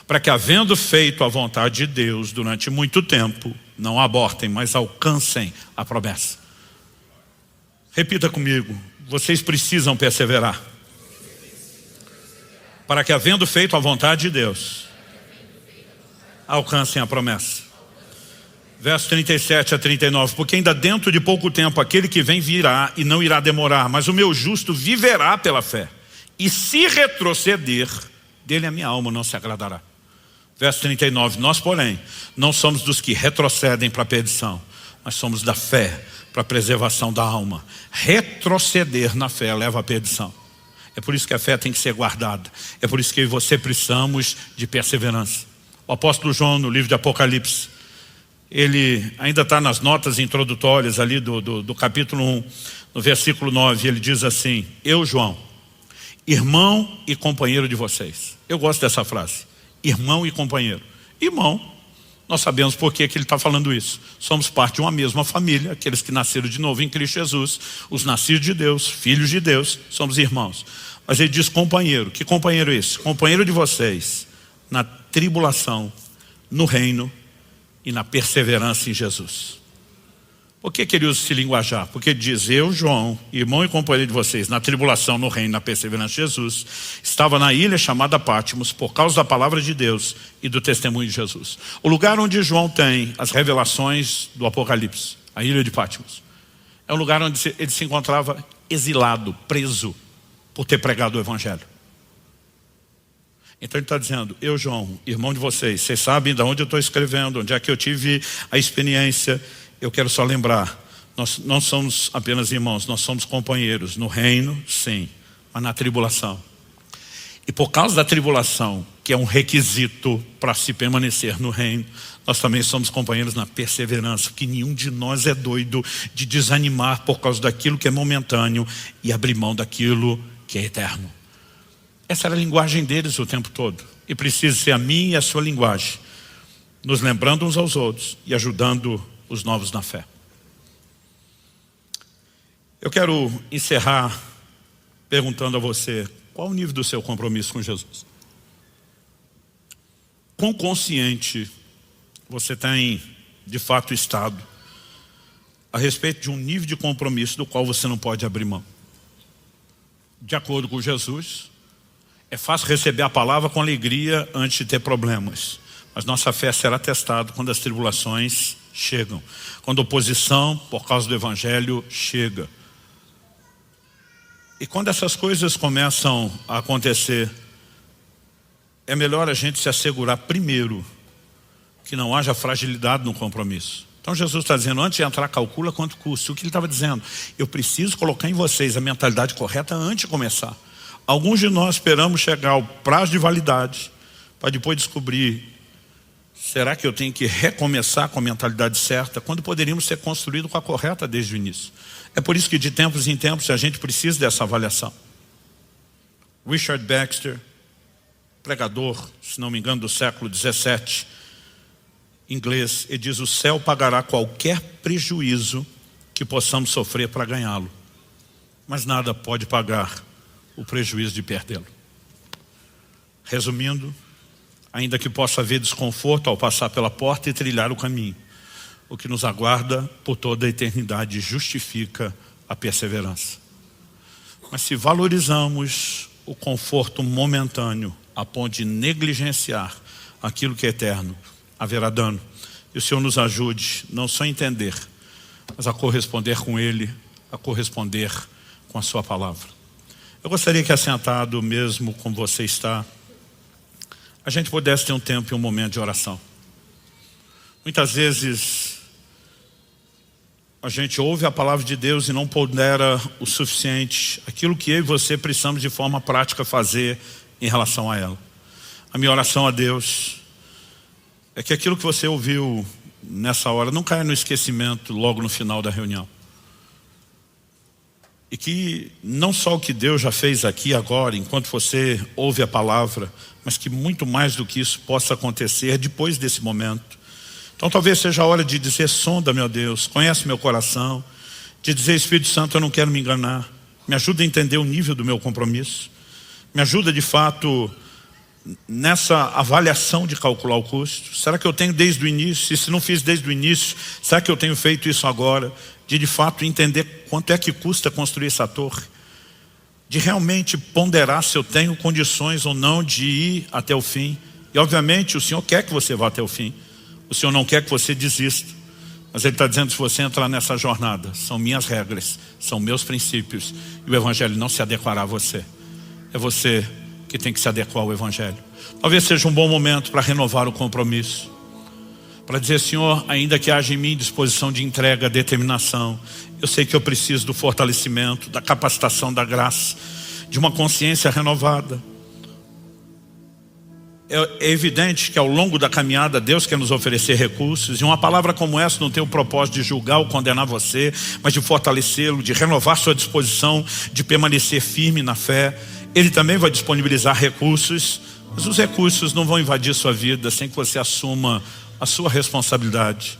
para que, havendo feito a vontade de Deus durante muito tempo, não abortem, mas alcancem a promessa. Repita comigo, vocês precisam perseverar, para que, havendo feito a vontade de Deus, alcancem a promessa. Verso 37 a 39, porque ainda dentro de pouco tempo aquele que vem virá e não irá demorar, mas o meu justo viverá pela fé. E se retroceder, dele a minha alma não se agradará. Verso 39, nós porém, não somos dos que retrocedem para a perdição, mas somos da fé para a preservação da alma. Retroceder na fé leva à perdição. É por isso que a fé tem que ser guardada. É por isso que eu e você precisamos de perseverança. O apóstolo João, no livro de Apocalipse, ele ainda está nas notas introdutórias ali do capítulo 1, no versículo 9, ele diz assim, eu, João, irmão e companheiro de vocês. Eu gosto dessa frase, irmão e companheiro. Irmão, nós sabemos por que ele está falando isso. Somos parte de uma mesma família, aqueles que nasceram de novo em Cristo Jesus, os nascidos de Deus, filhos de Deus, somos irmãos. Mas ele diz companheiro. Que companheiro é esse? Companheiro de vocês na tribulação, no reino e na perseverança em Jesus. Por que ele usa esse linguajar? Porque ele diz, eu, João, irmão e companheiro de vocês, na tribulação, no reino, na perseverança de Jesus, estava na ilha chamada Pátimos, por causa da palavra de Deus e do testemunho de Jesus. O lugar onde João tem as revelações do Apocalipse, a ilha de Pátimos, é um lugar onde ele se encontrava exilado, preso, por ter pregado o evangelho. Então ele está dizendo, eu, João, irmão de vocês sabem de onde eu estou escrevendo, onde é que eu tive a experiência. Eu quero só lembrar, nós não somos apenas irmãos, nós somos companheiros no reino, sim, mas na tribulação. E por causa da tribulação, que é um requisito para se permanecer no reino, nós também somos companheiros na perseverança, porque nenhum de nós é doido de desanimar por causa daquilo que é momentâneo e abrir mão daquilo que é eterno. Essa era a linguagem deles o tempo todo. E precisa ser a minha e a sua linguagem, nos lembrando uns aos outros e ajudando os novos na fé. Eu quero encerrar perguntando a você, qual o nível do seu compromisso com Jesus? Quão consciente você tem de fato estado a respeito de um nível de compromisso do qual você não pode abrir mão? De acordo com Jesus, é fácil receber a palavra com alegria antes de ter problemas, mas nossa fé será testada quando as tribulações chegam, quando a oposição por causa do evangelho chega. E quando essas coisas começam a acontecer, é melhor a gente se assegurar primeiro que não haja fragilidade no compromisso. Então Jesus está dizendo, antes de entrar, calcula quanto custa. O que ele estava dizendo? Eu preciso colocar em vocês a mentalidade correta antes de começar. Alguns de nós esperamos chegar ao prazo de validade para depois descobrir, será que eu tenho que recomeçar com a mentalidade certa, quando poderíamos ser construídos com a correta desde o início. É por isso que de tempos em tempos a gente precisa dessa avaliação. Richard Baxter, pregador, se não me engano, do século 17, inglês, ele diz, o céu pagará qualquer prejuízo que possamos sofrer para ganhá-lo, mas nada pode pagar o prejuízo de perdê-lo. Resumindo, ainda que possa haver desconforto ao passar pela porta e trilhar o caminho, o que nos aguarda por toda a eternidade justifica a perseverança. Mas se valorizamos o conforto momentâneo a ponto de negligenciar aquilo que é eterno, haverá dano. E o Senhor nos ajude não só a entender, mas a corresponder com Ele, a corresponder com a Sua palavra. Eu gostaria que, assentado mesmo como você está, a gente pudesse ter um tempo e um momento de oração. Muitas vezes a gente ouve a palavra de Deus e não pondera o suficiente aquilo que eu e você precisamos de forma prática fazer em relação a ela. A minha oração a Deus é que aquilo que você ouviu nessa hora não caia no esquecimento logo no final da reunião. E que não só o que Deus já fez aqui agora, enquanto você ouve a palavra, mas que muito mais do que isso possa acontecer depois desse momento. Então talvez seja a hora de dizer, sonda, meu Deus, conhece meu coração, de dizer, Espírito Santo, eu não quero me enganar, me ajuda a entender o nível do meu compromisso, me ajuda de fato nessa avaliação de calcular o custo. Será que eu tenho desde o início? E se não fiz desde o início, será que eu tenho feito isso agora? De fato entender quanto é que custa construir essa torre, de realmente ponderar se eu tenho condições ou não de ir até o fim. E obviamente o Senhor quer que você vá até o fim, o Senhor não quer que você desista, mas Ele está dizendo, se você entrar nessa jornada, são minhas regras, são meus princípios, e o Evangelho não se adequará a você, é você que tem que se adequar ao Evangelho. Talvez seja um bom momento para renovar o compromisso, para dizer, Senhor, ainda que haja em mim disposição de entrega, determinação, eu sei que eu preciso do fortalecimento, da capacitação da graça, de uma consciência renovada. É evidente que ao longo da caminhada Deus quer nos oferecer recursos, e uma palavra como essa não tem o propósito de julgar ou condenar você, mas de fortalecê-lo, de renovar sua disposição, de permanecer firme na fé. Ele também vai disponibilizar recursos, mas os recursos não vão invadir sua vida sem que você assuma a sua responsabilidade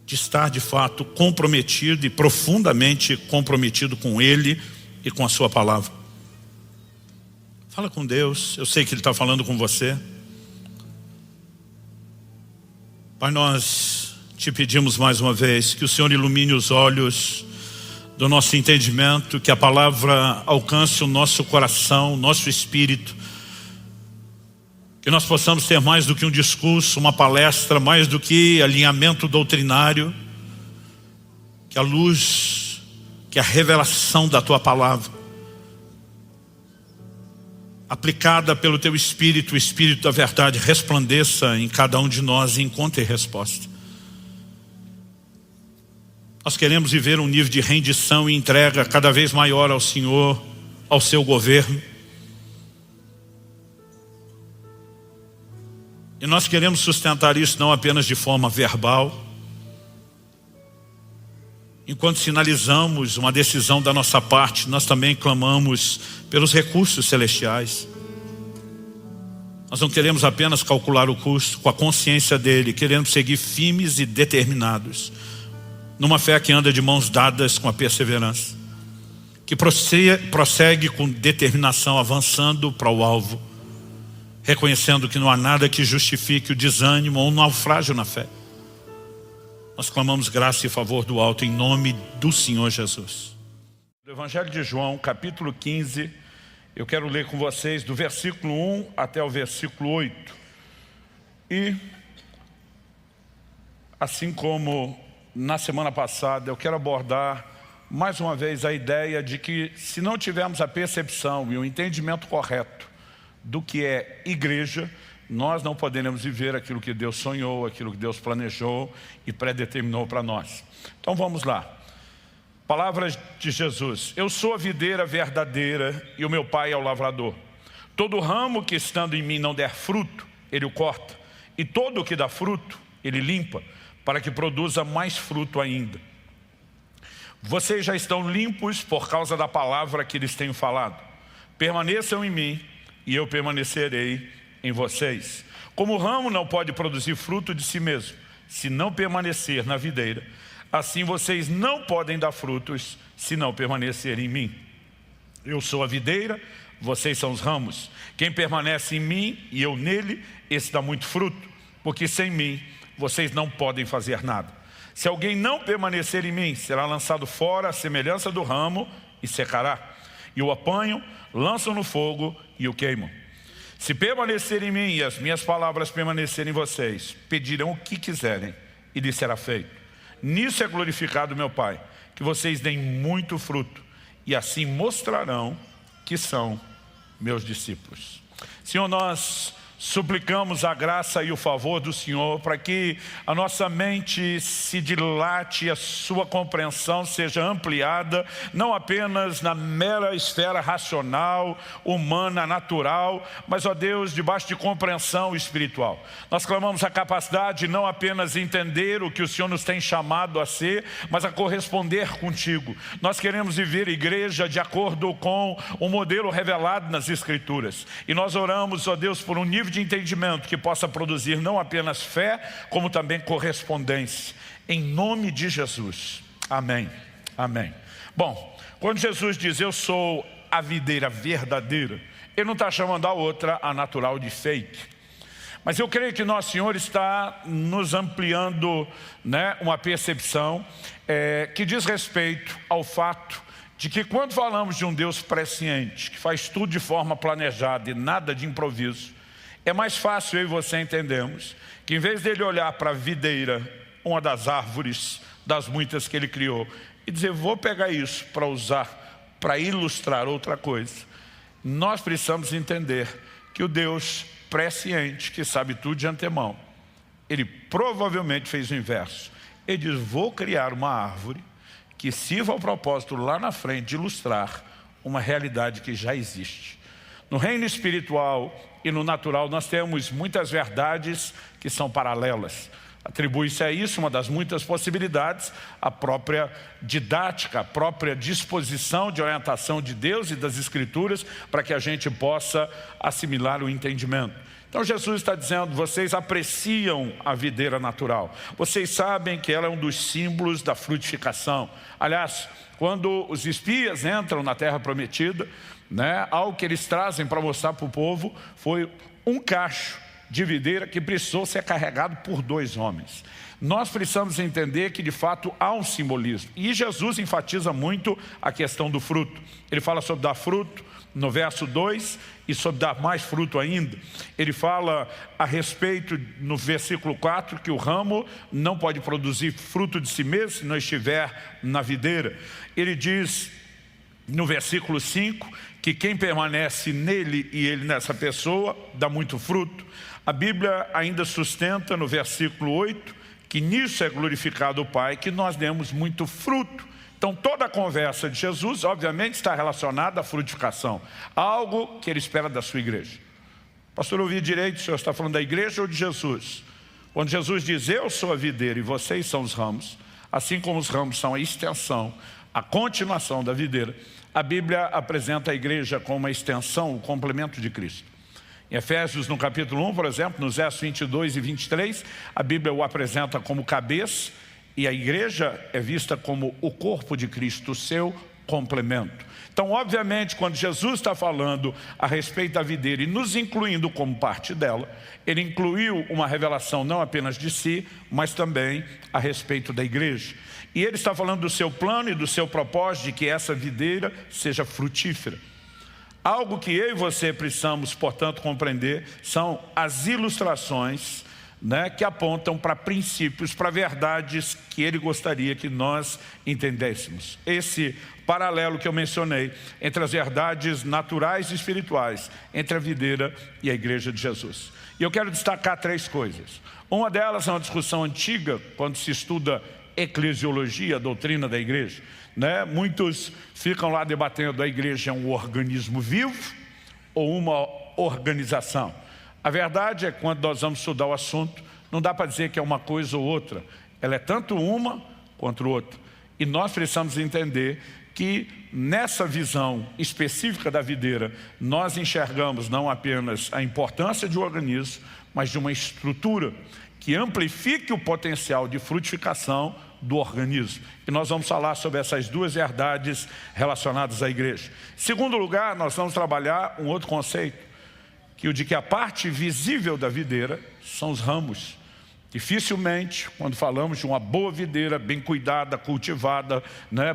de estar de fato comprometido e profundamente comprometido com Ele e com a sua palavra. Fala com Deus, eu sei que Ele está falando com você. Pai, nós te pedimos mais uma vez que o Senhor ilumine os olhos do nosso entendimento, que a palavra alcance o nosso coração, o nosso espírito, que nós possamos ter mais do que um discurso, uma palestra, mais do que alinhamento doutrinário, que a luz, que a revelação da Tua palavra, aplicada pelo Teu Espírito, o Espírito da verdade, resplandeça em cada um de nós e encontre resposta. Nós queremos viver um nível de rendição e entrega cada vez maior ao Senhor, ao Seu governo. E nós queremos sustentar isso não apenas de forma verbal, enquanto sinalizamos uma decisão da nossa parte, nós também clamamos pelos recursos celestiais. Nós não queremos apenas calcular o custo com a consciência dele, queremos seguir firmes e determinados, numa fé que anda de mãos dadas com a perseverança, que prossegue com determinação, avançando para o alvo, reconhecendo que não há nada que justifique o desânimo ou o naufrágio na fé. Nós clamamos graça e favor do alto em nome do Senhor Jesus. Do Evangelho de João, capítulo 15, eu quero ler com vocês do versículo 1 até o versículo 8. E, assim como na semana passada, eu quero abordar mais uma vez a ideia de que se não tivermos a percepção e o entendimento correto do que é igreja, nós não poderemos viver aquilo que Deus sonhou, aquilo que Deus planejou e predeterminou para nós. Então vamos lá. Palavras de Jesus. Eu sou a videira verdadeira e o meu Pai é o lavrador. Todo ramo que estando em mim não der fruto, ele o corta. E todo o que dá fruto, ele limpa, para que produza mais fruto ainda. Vocês já estão limpos por causa da palavra que lhes tenho falado. Permaneçam em mim e eu permanecerei em vocês. Como o ramo não pode produzir fruto de si mesmo, se não permanecer na videira, assim vocês não podem dar frutos, se não permanecerem em mim. Eu sou a videira, vocês são os ramos. Quem permanece em mim e eu nele, esse dá muito fruto, porque sem mim vocês não podem fazer nada. Se alguém não permanecer em mim, será lançado fora à semelhança do ramo e secará. E o apanham, lançam no fogo e o queimam. Se permanecer em mim e as minhas palavras permanecerem em vocês, pedirão o que quiserem e lhes será feito. Nisso é glorificado meu Pai, que vocês deem muito fruto e assim mostrarão que são meus discípulos. Senhor, nós suplicamos a graça e o favor do Senhor para que a nossa mente se dilate e a sua compreensão seja ampliada, não apenas na mera esfera racional, humana, natural, mas, ó Deus, debaixo de compreensão espiritual. Nós clamamos a capacidade de não apenas entender o que o Senhor nos tem chamado a ser, mas a corresponder contigo. Nós queremos viver igreja de acordo com o modelo revelado nas Escrituras. E nós oramos, ó Deus, por um nível de entendimento que possa produzir não apenas fé, como também correspondência. Em nome de Jesus. Amém. Amém. Bom, quando Jesus diz eu sou a videira verdadeira, ele não está chamando a outra, a natural, de fake. Mas eu creio que Nosso Senhor está nos ampliando, uma percepção que diz respeito ao fato de que quando falamos de um Deus presciente, que faz tudo de forma planejada e nada de improviso, é mais fácil eu e você entendermos que em vez dele olhar para a videira, uma das árvores das muitas que ele criou, e dizer, vou pegar isso para usar, para ilustrar outra coisa, nós precisamos entender que o Deus presciente, que sabe tudo de antemão, ele provavelmente fez o inverso. Ele diz, vou criar uma árvore que sirva ao propósito lá na frente de ilustrar uma realidade que já existe. No reino espiritual e no natural nós temos muitas verdades que são paralelas. Atribui-se a isso uma das muitas possibilidades, a própria didática, a própria disposição de orientação de Deus e das Escrituras para que a gente possa assimilar o entendimento. Então Jesus está dizendo, vocês apreciam a videira natural. Vocês sabem que ela é um dos símbolos da frutificação. Aliás, quando os espias entram na terra prometida, algo que eles trazem para mostrar para o povo foi um cacho de videira que precisou ser carregado por 2 homens. Nós precisamos entender que de fato há um simbolismo. E Jesus enfatiza muito a questão do fruto. Ele fala sobre dar fruto no verso 2 e sobre dar mais fruto ainda. Ele fala a respeito no versículo 4 que o ramo não pode produzir fruto de si mesmo se não estiver na videira. Ele diz no versículo 5 que quem permanece nele e ele nessa pessoa dá muito fruto. A Bíblia ainda sustenta no versículo 8 que nisso é glorificado o Pai, que nós demos muito fruto. Então toda a conversa de Jesus obviamente está relacionada à frutificação, algo que ele espera da sua igreja. Pastor, eu ouvi direito, o senhor está falando da igreja ou de Jesus? Quando Jesus diz, eu sou a videira e vocês são os ramos, assim como os ramos são a extensão, a continuação da videira, a Bíblia apresenta a igreja como uma extensão, o complemento de Cristo. Em Efésios, no capítulo 1, por exemplo, nos versos 22 e 23, a Bíblia o apresenta como cabeça e a igreja é vista como o corpo de Cristo, o seu complemento. Então, obviamente, quando Jesus está falando a respeito da videira e nos incluindo como parte dela, ele incluiu uma revelação não apenas de si, mas também a respeito da igreja. E ele está falando do seu plano e do seu propósito de que essa videira seja frutífera. Algo que eu e você precisamos, portanto, compreender são as ilustrações, que apontam para princípios, para verdades que ele gostaria que nós entendêssemos. Esse paralelo que eu mencionei entre as verdades naturais e espirituais, entre a videira e a igreja de Jesus. E eu quero destacar 3 coisas. Uma delas é uma discussão antiga, quando se estuda eclesiologia, a doutrina da igreja. Muitos ficam lá debatendo, a igreja é um organismo vivo ou uma organização. A verdade é que quando nós vamos estudar o assunto, não dá para dizer que é uma coisa ou outra. Ela é tanto uma quanto outra. E nós precisamos entender que nessa visão específica da videira, nós enxergamos não apenas a importância de um organismo, mas de uma estrutura que amplifique o potencial de frutificação do organismo. E nós vamos falar sobre essas 2 verdades relacionadas à igreja. Em segundo lugar, nós vamos trabalhar um outro conceito, que o de que a parte visível da videira são os ramos. Dificilmente, quando falamos de uma boa videira, bem cuidada, cultivada,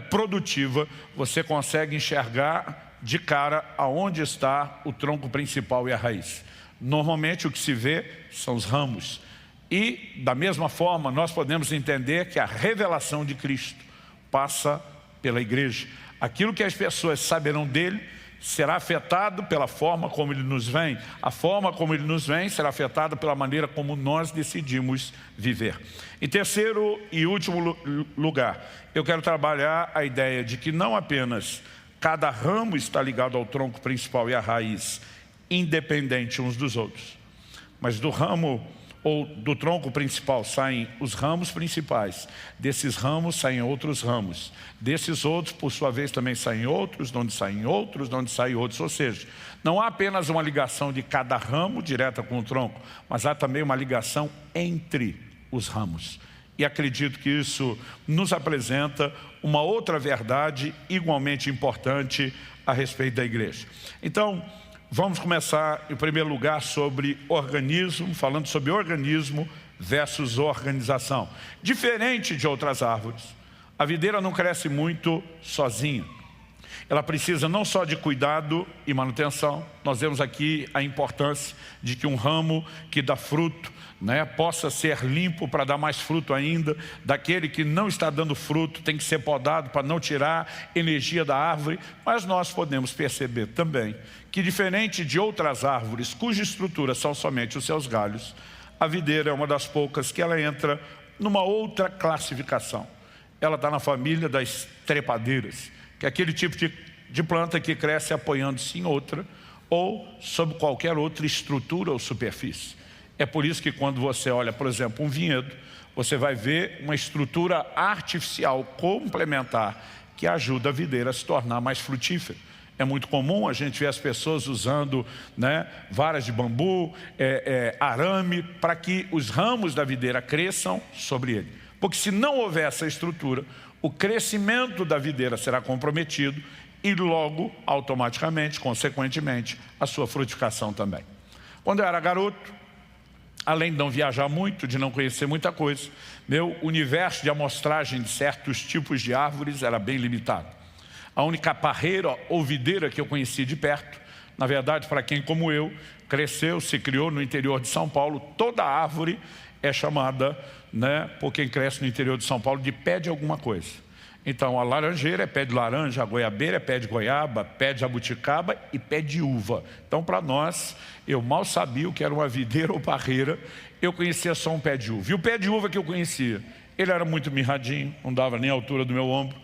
produtiva, você consegue enxergar de cara aonde está o tronco principal e a raiz. Normalmente o que se vê são os ramos. E, da mesma forma, nós podemos entender que a revelação de Cristo passa pela igreja. Aquilo que as pessoas saberão dele será afetado pela forma como ele nos vem. A forma como ele nos vem será afetada pela maneira como nós decidimos viver. Em terceiro e último lugar, eu quero trabalhar a ideia de que não apenas cada ramo está ligado ao tronco principal e à raiz, independente uns dos outros, mas do ramo ou do tronco principal saem os ramos principais, desses ramos saem outros ramos, desses outros por sua vez também saem outros, de onde saem outros, de onde saem outros. Ou seja, não há apenas uma ligação de cada ramo direta com o tronco, mas há também uma ligação entre os ramos. E acredito que isso nos apresenta uma outra verdade igualmente importante a respeito da igreja. Então, vamos começar, em primeiro lugar, sobre organismo, falando sobre organismo versus organização. Diferente de outras árvores, a videira não cresce muito sozinha. Ela precisa não só de cuidado e manutenção. Nós vemos aqui a importância de que um ramo que dá fruto, possa ser limpo para dar mais fruto ainda. Daquele que não está dando fruto tem que ser podado para não tirar energia da árvore. Mas nós podemos perceber também que, diferente de outras árvores cuja estrutura são somente os seus galhos, a videira é uma das poucas que ela entra numa outra classificação. Ela está na família das trepadeiras, que é aquele tipo de planta que cresce apoiando-se em outra ou sobre qualquer outra estrutura ou superfície. É por isso que quando você olha, por exemplo, um vinhedo, você vai ver uma estrutura artificial complementar que ajuda a videira a se tornar mais frutífera. É muito comum a gente ver as pessoas usando varas de bambu, arame, para que os ramos da videira cresçam sobre ele. Porque se não houver essa estrutura, o crescimento da videira será comprometido e logo, automaticamente, consequentemente, a sua frutificação também. Quando eu era garoto, além de não viajar muito, de não conhecer muita coisa, meu universo de amostragem de certos tipos de árvores era bem limitado. A única parreira ou videira que eu conheci de perto, na verdade, para quem como eu, cresceu, se criou no interior de São Paulo, toda árvore é chamada, por quem cresce no interior de São Paulo, de pé de alguma coisa. Então, a laranjeira é pé de laranja, a goiabeira é pé de goiaba, pé de jabuticaba e pé de uva. Então, para nós, eu mal sabia o que era uma videira ou parreira, eu conhecia só um pé de uva. E o pé de uva que eu conhecia, ele era muito mirradinho, não dava nem a altura do meu ombro,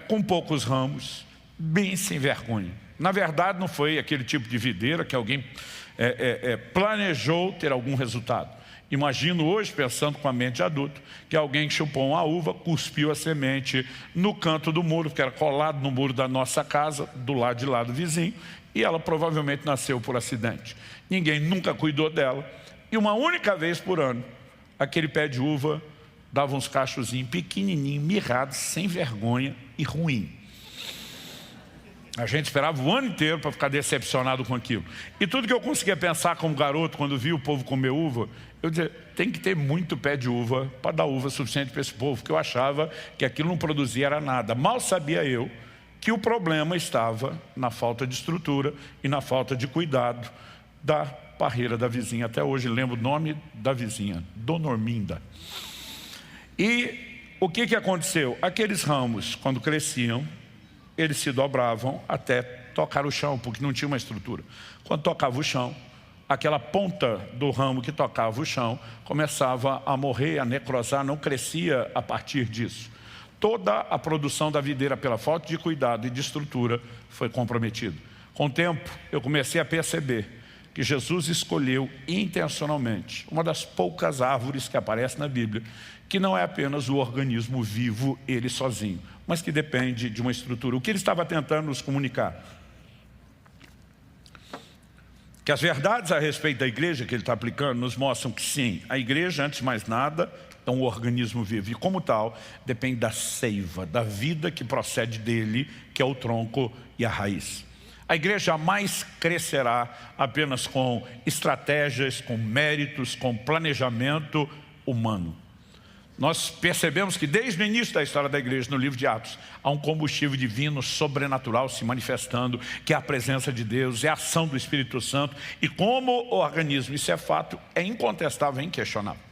com poucos ramos, bem sem vergonha. Na verdade, não foi aquele tipo de videira que alguém planejou ter algum resultado. Imagino hoje, pensando com a mente de adulto, que alguém chupou uma uva, cuspiu a semente no canto do muro, que era colado no muro da nossa casa, do lado de lá do vizinho, e ela provavelmente nasceu por acidente. Ninguém nunca cuidou dela, e uma única vez por ano, aquele pé de uva dava uns cachozinhos pequenininhos, mirrados, sem vergonha e ruim. A gente esperava o ano inteiro para ficar decepcionado com aquilo. E tudo que eu conseguia pensar como garoto, quando via o povo comer uva, eu dizia, tem que ter muito pé de uva para dar uva suficiente para esse povo, porque eu achava que aquilo não produzia era nada. Mal sabia eu que o problema estava na falta de estrutura e na falta de cuidado da parreira da vizinha. Até hoje lembro o nome da vizinha, Dona Orminda. E o que aconteceu? Aqueles ramos, quando cresciam, eles se dobravam até tocar o chão, porque não tinha uma estrutura. Quando tocava o chão, aquela ponta do ramo que tocava o chão começava a morrer, a necrosar, não crescia a partir disso. Toda a produção da videira, pela falta de cuidado e de estrutura, foi comprometida. Com o tempo, eu comecei a perceber que Jesus escolheu intencionalmente uma das poucas árvores que aparece na Bíblia, que não é apenas o organismo vivo, ele sozinho, mas que depende de uma estrutura. O que ele estava tentando nos comunicar? Que as verdades a respeito da igreja que ele está aplicando nos mostram que sim, a igreja, antes de mais nada, é um organismo vivo. E como tal, depende da seiva, da vida que procede dele, que é o tronco e a raiz. A igreja jamais crescerá apenas com estratégias, com méritos, com planejamento humano. Nós percebemos que desde o início da história da igreja, no livro de Atos, há um combustível divino, sobrenatural se manifestando, que é a presença de Deus, é a ação do Espírito Santo. E como organismo, isso é fato, é incontestável, é inquestionável.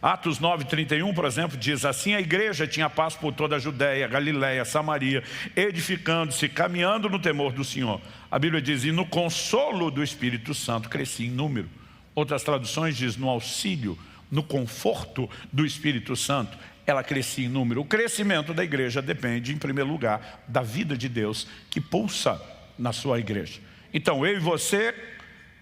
Atos 9:31, por exemplo, diz assim: a igreja tinha paz por toda a Judéia, Galiléia, Samaria, edificando-se, caminhando no temor do Senhor. A Bíblia diz, e no consolo do Espírito Santo crescia em número. Outras traduções diz, no auxílio, no conforto do Espírito Santo, ela crescia em número. O crescimento da igreja depende, em primeiro lugar, da vida de Deus que pulsa na sua igreja. Então, eu e você,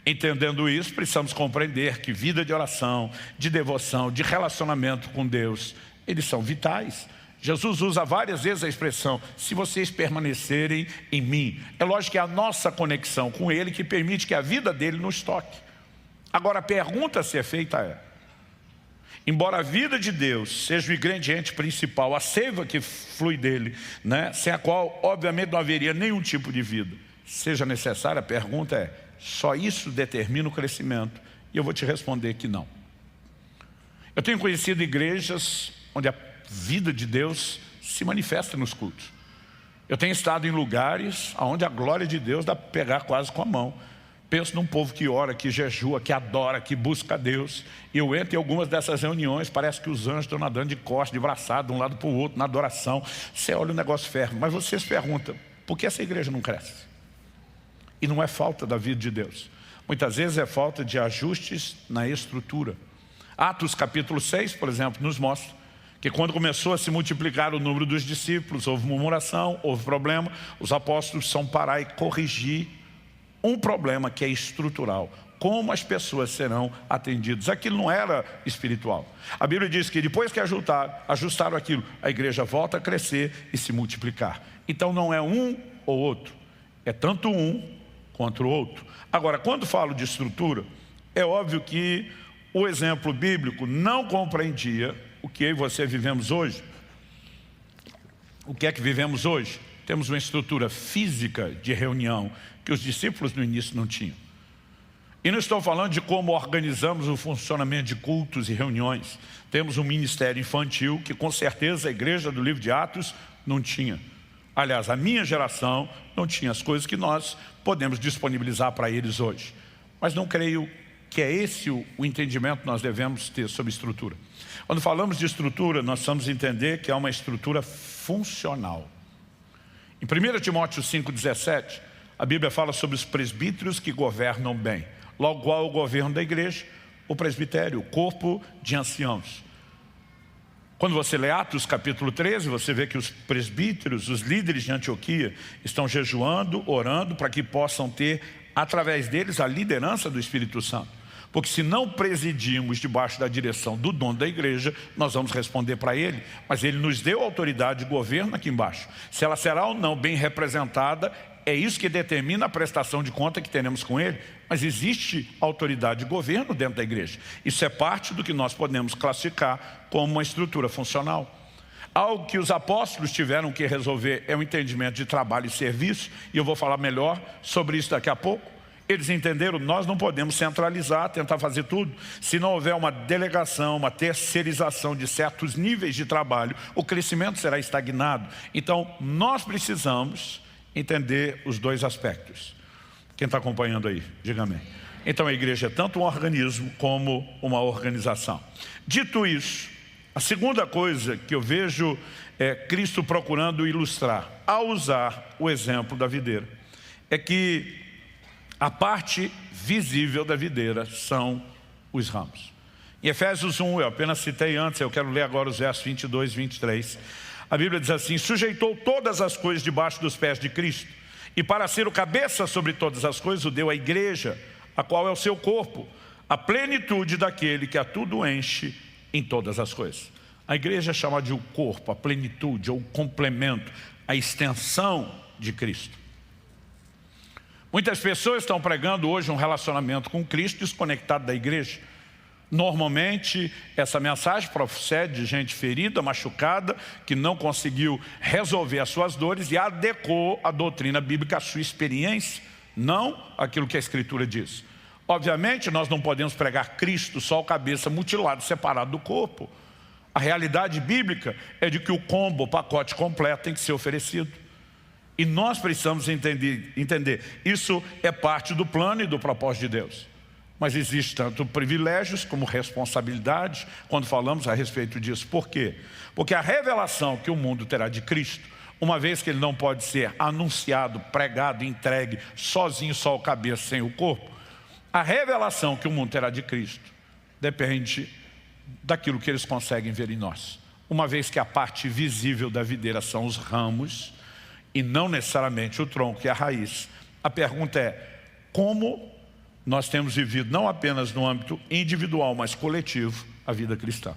entendendo isso, precisamos compreender que vida de oração, de devoção, de relacionamento com Deus, eles são vitais. Jesus usa várias vezes a expressão, se vocês permanecerem em mim. É lógico que é a nossa conexão com Ele que permite que a vida dele nos toque. Agora, a pergunta a ser feita é, embora a vida de Deus seja o ingrediente principal, a seiva que flui dele, né, sem a qual obviamente não haveria nenhum tipo de vida, seja necessária, a pergunta é, só isso determina o crescimento? E eu vou te responder que não. Eu tenho conhecido igrejas onde a vida de Deus se manifesta nos cultos. Eu tenho estado em lugares onde a glória de Deus dá para pegar quase com a mão. Penso num povo que ora, que jejua, que adora, que busca a Deus. E eu entro em algumas dessas reuniões, parece que os anjos estão nadando de costas, de braçada, de um lado para o outro, na adoração. Você olha o negócio ferro. Mas você se pergunta, por que essa igreja não cresce? E não é falta da vida de Deus. Muitas vezes é falta de ajustes na estrutura. Atos capítulo 6, por exemplo, nos mostra que quando começou a se multiplicar o número dos discípulos, houve murmuração, houve problema, os apóstolos são parar e corrigir um problema que é estrutural. Como as pessoas serão atendidas? Aquilo não era espiritual. A Bíblia diz que depois que ajustaram aquilo, a igreja volta a crescer e se multiplicar. Então não é um ou outro, é tanto um quanto o outro. Agora, quando falo de estrutura, é óbvio que o exemplo bíblico não compreendia o que eu e você vivemos hoje. O que é que vivemos hoje? Temos uma estrutura física de reunião que os discípulos no início não tinham. E não estou falando de como organizamos o funcionamento de cultos e reuniões. Temos um ministério infantil que com certeza a igreja do livro de Atos não tinha. Aliás, a minha geração não tinha as coisas que nós podemos disponibilizar para eles hoje. Mas não creio que é esse o entendimento que nós devemos ter sobre estrutura. Quando falamos de estrutura, nós precisamos entender que é uma estrutura funcional. Em 1 Timóteo 5,17, a Bíblia fala sobre os presbíteros que governam bem. Logo ao governo da igreja, o presbitério, o corpo de anciãos. Quando você lê Atos capítulo 13, você vê que os presbíteros, os líderes de Antioquia, estão jejuando, orando, para que possam ter, através deles, a liderança do Espírito Santo. Porque se não presidirmos debaixo da direção do dono da igreja, nós vamos responder para ele. Mas ele nos deu autoridade de governo aqui embaixo. Se ela será ou não bem representada, é isso que determina a prestação de conta que teremos com ele. Mas existe autoridade de governo dentro da igreja. Isso é parte do que nós podemos classificar como uma estrutura funcional. Algo que os apóstolos tiveram que resolver é o entendimento de trabalho e serviço. E eu vou falar melhor sobre isso daqui a pouco. Eles entenderam, nós não podemos centralizar, tentar fazer tudo. Se não houver uma delegação, uma terceirização de certos níveis de trabalho, o crescimento será estagnado. Então, nós precisamos entender os dois aspectos. Quem está acompanhando aí? Diga amém. Então, a igreja é tanto um organismo como uma organização. Dito isso, a segunda coisa que eu vejo é Cristo procurando ilustrar, ao usar o exemplo da videira, é que a parte visível da videira são os ramos. Em Efésios 1, eu apenas citei antes, eu quero ler agora os versos 22 e 23. A Bíblia diz assim: sujeitou todas as coisas debaixo dos pés de Cristo, e para ser o cabeça sobre todas as coisas, o deu à igreja, a qual é o seu corpo, a plenitude daquele que a tudo enche em todas as coisas. A igreja é chamada de o corpo, a plenitude, ou o complemento, a extensão de Cristo. Muitas pessoas estão pregando hoje um relacionamento com Cristo desconectado da igreja. Normalmente, essa mensagem procede de gente ferida, machucada, que não conseguiu resolver as suas dores e adequou a doutrina bíblica à sua experiência, não aquilo que a Escritura diz. Obviamente, nós não podemos pregar Cristo só o cabeça mutilado, separado do corpo. A realidade bíblica é de que o combo, o pacote completo tem que ser oferecido. E nós precisamos entender, isso é parte do plano e do propósito de Deus. Mas existe tanto privilégios como responsabilidades quando falamos a respeito disso. Por quê? Porque a revelação que o mundo terá de Cristo, uma vez que ele não pode ser anunciado, pregado, entregue, sozinho, só o cabeça, sem o corpo, a revelação que o mundo terá de Cristo depende daquilo que eles conseguem ver em nós. Uma vez que a parte visível da videira são os ramos, e não necessariamente o tronco e a raiz. A pergunta é, como nós temos vivido, não apenas no âmbito individual, mas coletivo, a vida cristã?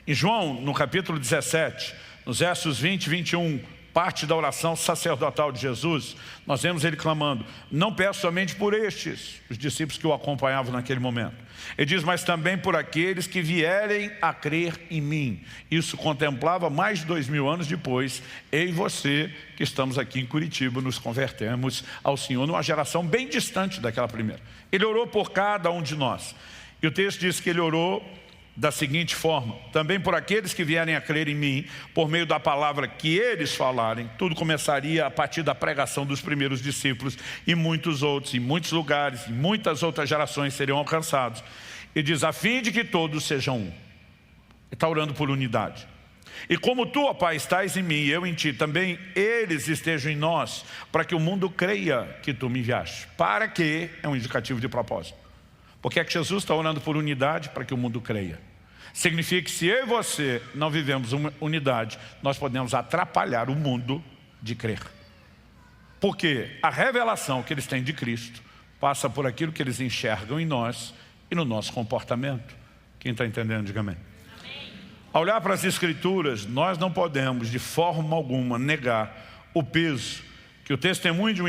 Em João, no capítulo 17, nos versos 20 e 21, parte da oração sacerdotal de Jesus, nós vemos ele clamando: não peço somente por estes, os discípulos que o acompanhavam naquele momento. Ele diz, mas também por aqueles que vierem a crer em mim. Isso contemplava mais de 2000 anos depois, eu e você que estamos aqui em Curitiba, nos convertemos ao Senhor numa geração bem distante daquela primeira. Ele orou por cada um de nós. E o texto diz que ele orou da seguinte forma: também por aqueles que vierem a crer em mim, por meio da palavra que eles falarem. Tudo começaria a partir da pregação dos primeiros discípulos, e muitos outros, em muitos lugares, em muitas outras gerações seriam alcançados. E diz, a fim de que todos sejam um. Ele está orando por unidade. E como tu, ó Pai, estás em mim e eu em ti, também eles estejam em nós, para que o mundo creia que tu me enviaste. Para que é um indicativo de propósito. Porque é que Jesus está orando por unidade? Para que o mundo creia. Significa que se eu e você não vivemos uma unidade, nós podemos atrapalhar o mundo de crer. Porque a revelação que eles têm de Cristo passa por aquilo que eles enxergam em nós e no nosso comportamento. Quem está entendendo, diga amém. Ao olhar para as Escrituras, nós não podemos de forma alguma negar o peso que o testemunho de um